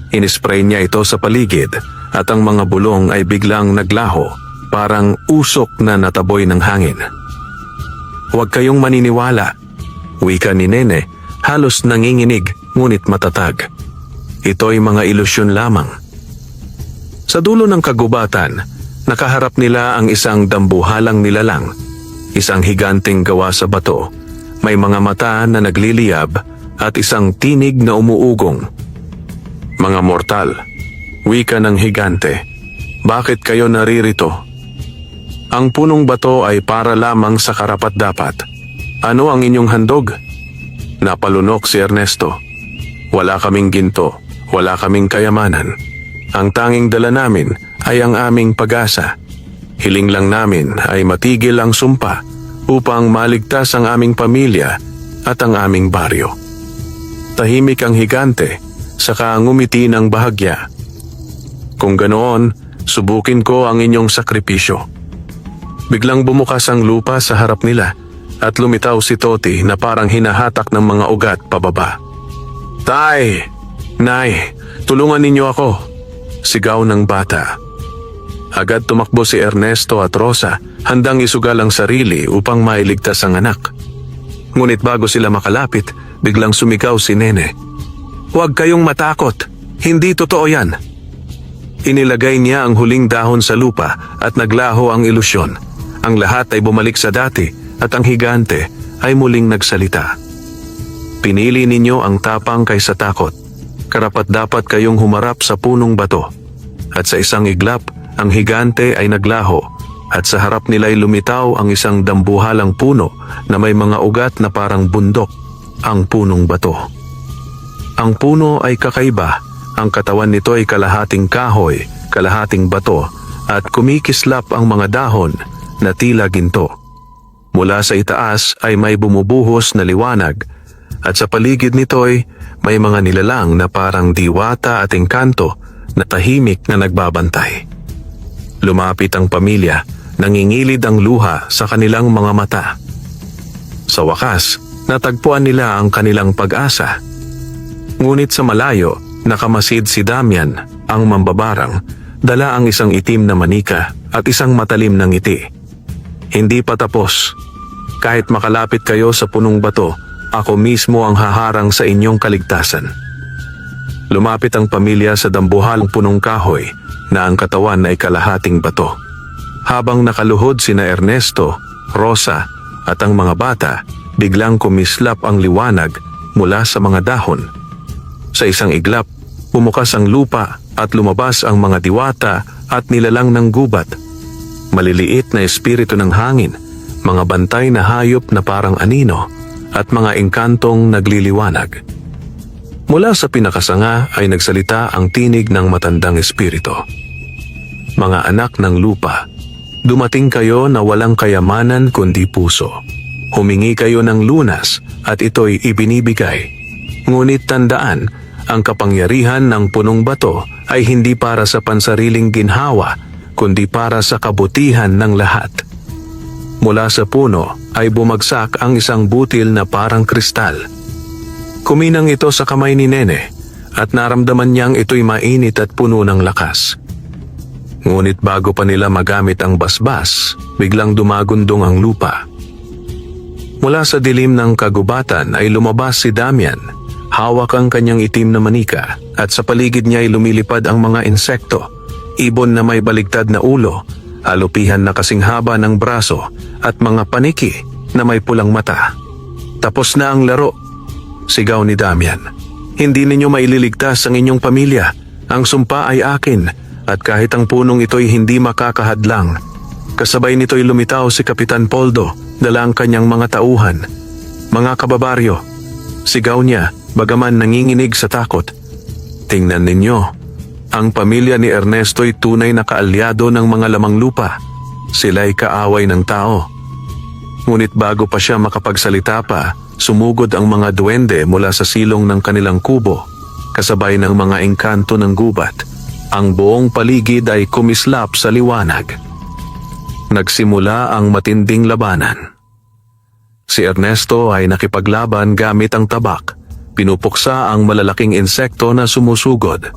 Inispray niya ito sa paligid at ang mga bulong ay biglang naglaho, parang usok na nataboy ng hangin. Huwag kayong maniniwala, wika ni Nene, halos nanginginig ngunit matatag. Ito'y mga ilusyon lamang. Sa dulo ng kagubatan, nakaharap nila ang isang dambuhalang nilalang, isang higanteng gawa sa bato, may mga mata na nagliliyab at isang tinig na umuugong. Mga mortal, wika ng higante, bakit kayo naririto? Ang punong bato ay para lamang sa karapat-dapat. Ano ang inyong handog? Napalunok si Ernesto. Wala kaming ginto, wala kaming kayamanan. Ang tanging dala namin ay ang aming pag-asa. Hiling lang namin ay matigil ang sumpa upang maligtas ang aming pamilya at ang aming baryo. Tahimik ang higante, saka ngumiti ng bahagya. Kung ganoon, subukin ko ang inyong sakripisyo. Biglang bumukas ang lupa sa harap nila at lumitaw si Toti na parang hinahatak ng mga ugat pababa. Tay! Nay! Tulungan ninyo ako! Sigaw ng bata. Agad tumakbo si Ernesto at Rosa, handang isugal ang sarili upang mailigtas ang anak. Ngunit bago sila makalapit, biglang sumigaw si Nene. Huwag kayong matakot! Hindi totoo yan! Inilagay niya ang huling dahon sa lupa at naglaho ang ilusyon. Ang lahat ay bumalik sa dati at ang higante ay muling nagsalita. Pinili ninyo ang tapang kaysa takot. Karapat-dapat kayong humarap sa punong bato. At sa isang iglap, ang higante ay naglaho at sa harap nila'y lumitaw ang isang dambuhalang puno na may mga ugat na parang bundok, ang punong bato. Ang puno ay kakaiba. Ang katawan nito ay kalahating kahoy, kalahating bato at kumikislap ang mga dahon na tila ginto. Mula sa itaas ay may bumubuhos na liwanag at sa paligid nito'y may mga nilalang na parang diwata at engkanto na tahimik na nagbabantay. Lumapit ang pamilya, nangingilid ang luha sa kanilang mga mata. Sa wakas, natagpuan nila ang kanilang pag-asa. Ngunit sa malayo, nakamasid si Damian, ang mambabarang, dala ang isang itim na manika at isang matalim na ngiti. Hindi pa tapos. Kahit makalapit kayo sa punong bato, ako mismo ang haharang sa inyong kaligtasan. Lumapit ang pamilya sa dambuhalang punong kahoy na ang katawan ay kalahating bato. Habang nakaluhod sina Ernesto, Rosa at ang mga bata, biglang kumislap ang liwanag mula sa mga dahon. Sa isang iglap, bumukas ang lupa at lumabas ang mga diwata at nilalang ng gubat. Maliliit na espiritu ng hangin, mga bantay na hayop na parang anino, at mga engkantong nagliliwanag. Mula sa pinakasanga ay nagsalita ang tinig ng matandang espiritu. Mga anak ng lupa, dumating kayo na walang kayamanan kundi puso. Humingi kayo ng lunas at ito'y ibinibigay. Ngunit tandaan, ang kapangyarihan ng punong bato ay hindi para sa pansariling ginhawa, kundi para sa kabutihan ng lahat. Mula sa puno ay bumagsak ang isang butil na parang kristal. Kuminang ito sa kamay ni Nene at naramdaman niyang ito'y mainit at puno ng lakas. Ngunit bago pa nila magamit ang basbas, biglang dumagundong ang lupa. Mula sa dilim ng kagubatan ay lumabas si Damian. Hawak ang kanyang itim na manika at sa paligid niya ay lumilipad ang mga insekto, ibon na may baligtad na ulo, alupihan na kasing haba ng braso at mga paniki na may pulang mata. Tapos na ang laro, sigaw ni Damian. Hindi ninyo maililigtas ang inyong pamilya. Ang sumpa ay akin at kahit ang punong ito'y hindi makakahadlang. Kasabay nito'y lumitaw si Kapitan Poldo, dala ang kanyang mga tauhan. Mga kababaryo, sigaw niya, bagaman nanginginig sa takot. Tingnan ninyo, ang pamilya ni Ernesto'y tunay na kaalyado ng mga lamang lupa. Sila'y kaaway ng tao. Ngunit bago pa siya makapagsalita pa, sumugod ang mga duwende mula sa silong ng kanilang kubo, kasabay ng mga engkanto ng gubat. Ang buong paligid ay kumislap sa liwanag. Nagsimula ang matinding labanan. Si Ernesto ay nakipaglaban gamit ang tabak. Pinupuksa ang malalaking insekto na sumusugod.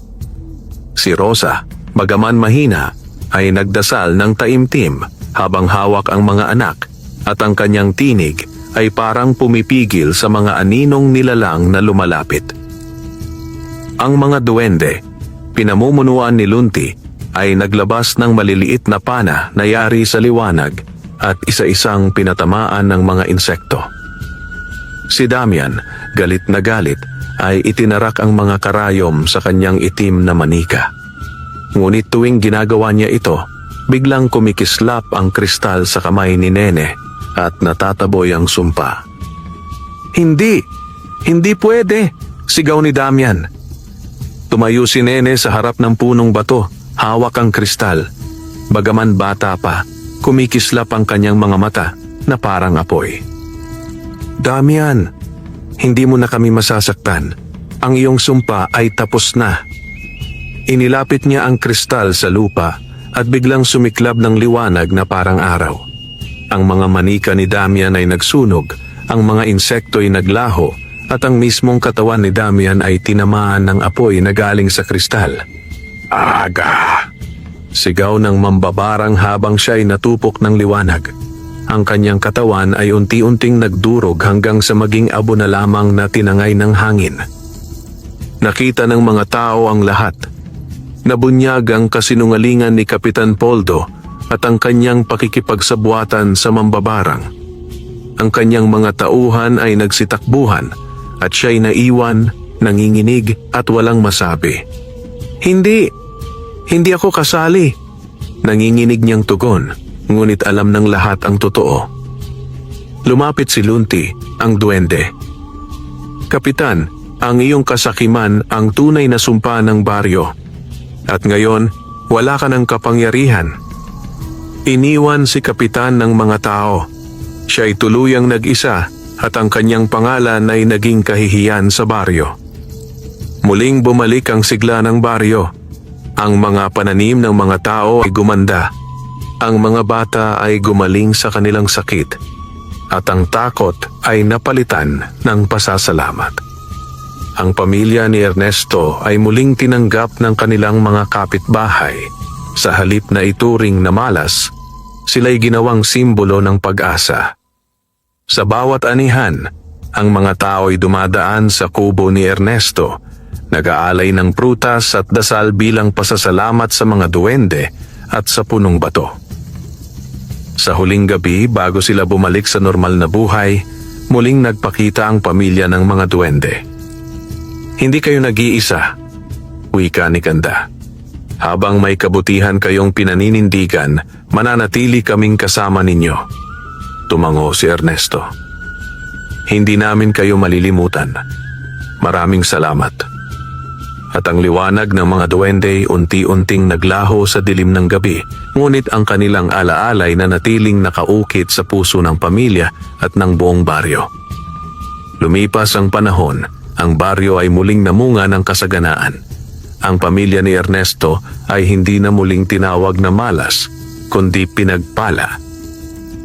Si Rosa, bagaman mahina, ay nagdasal ng taimtim habang hawak ang mga anak at ang kanyang tinig ay parang pumipigil sa mga aninong nilalang na lumalapit. Ang mga duwende, pinamumunuan ni Lunti, ay naglabas ng maliliit na pana na yari sa liwanag at isa-isang pinatamaan ng mga insekto. Si Damian, galit na galit, ay itinarak ang mga karayom sa kanyang itim na manika. Ngunit tuwing ginagawa niya ito, biglang kumikislap ang kristal sa kamay ni Nene at natataboy ang sumpa. Hindi! Hindi pwede! Sigaw ni Damian. Tumayo si Nene sa harap ng punong bato, hawak ang kristal. Bagaman bata pa, kumikislap ang kanyang mga mata na parang apoy. Damian, hindi mo na kami masasaktan. Ang iyong sumpa ay tapos na. Inilapit niya ang kristal sa lupa at biglang sumiklab ng liwanag na parang araw. Ang mga manika ni Damian ay nagsunog, ang mga insekto ay naglaho at ang mismong katawan ni Damian ay tinamaan ng apoy na galing sa kristal. Aga! Sigaw ng mambabarang habang siya ay natupok ng liwanag. Ang kanyang katawan ay unti-unting nagdurog hanggang sa maging abo na lamang na tinangay ng hangin. Nakita ng mga tao ang lahat. Nabunyag ang kasinungalingan ni Kapitan Poldo at ang kanyang pakikipagsabuatan sa mambabarang. Ang kanyang mga tauhan ay nagsitakbuhan at siya'y naiwan, nanginginig at walang masabi. Hindi! Hindi ako kasali! Nanginginig niyang tugon, ngunit alam ng lahat ang totoo. Lumapit si Lunti, ang duwende. Kapitan, ang iyong kasakiman ang tunay na sumpa ng baryo. At ngayon, wala ka ng kapangyarihan. Iniwan si Kapitan ng mga tao. Siya ay tuluyang nag-isa at ang kanyang pangalan ay naging kahihiyan sa baryo. Muling bumalik ang sigla ng baryo. Ang mga pananim ng mga tao ay gumanda. Ang mga bata ay gumaling sa kanilang sakit. At ang takot ay napalitan ng pasasalamat. Ang pamilya ni Ernesto ay muling tinanggap ng kanilang mga kapitbahay. Sa halip na ituring na malas, sila'y ginawang simbolo ng pag-asa. Sa bawat anihan, ang mga tao ay dumadaan sa kubo ni Ernesto, nag-aalay ng prutas at dasal bilang pasasalamat sa mga duwende at sa punong bato. Sa huling gabi, bago sila bumalik sa normal na buhay, muling nagpakita ang pamilya ng mga duwende. Hindi kayo nag-iisa, wika ni Kanda. Habang may kabutihan kayong pinaninindigan, mananatili kaming kasama ninyo. Tumango si Ernesto. Hindi namin kayo malilimutan. Maraming salamat. At ang liwanag ng mga duwende unti-unting naglaho sa dilim ng gabi, ngunit ang kanilang alaalay na natiling nakaukit sa puso ng pamilya at ng buong baryo. Lumipas ang panahon, ang baryo ay muling namunga ng kasaganaan. Ang pamilya ni Ernesto ay hindi na muling tinawag na malas, kundi pinagpala.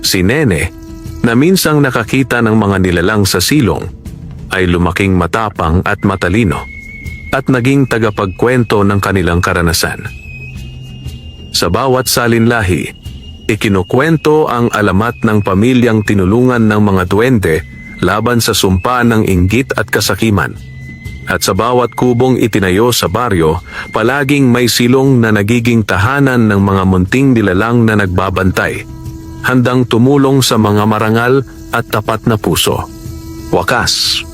Si Nene, na minsang nakakita ng mga nilalang sa silong, ay lumaking matapang at matalino, at naging tagapagkwento ng kanilang karanasan. Sa bawat salinlahi, ikinukwento ang alamat ng pamilyang tinulungan ng mga duwende laban sa sumpa ng inggit at kasakiman. At sa bawat kubong itinayo sa baryo, palaging may silong na nagiging tahanan ng mga munting nilalang na nagbabantay, handang tumulong sa mga marangal at tapat na puso. Wakas.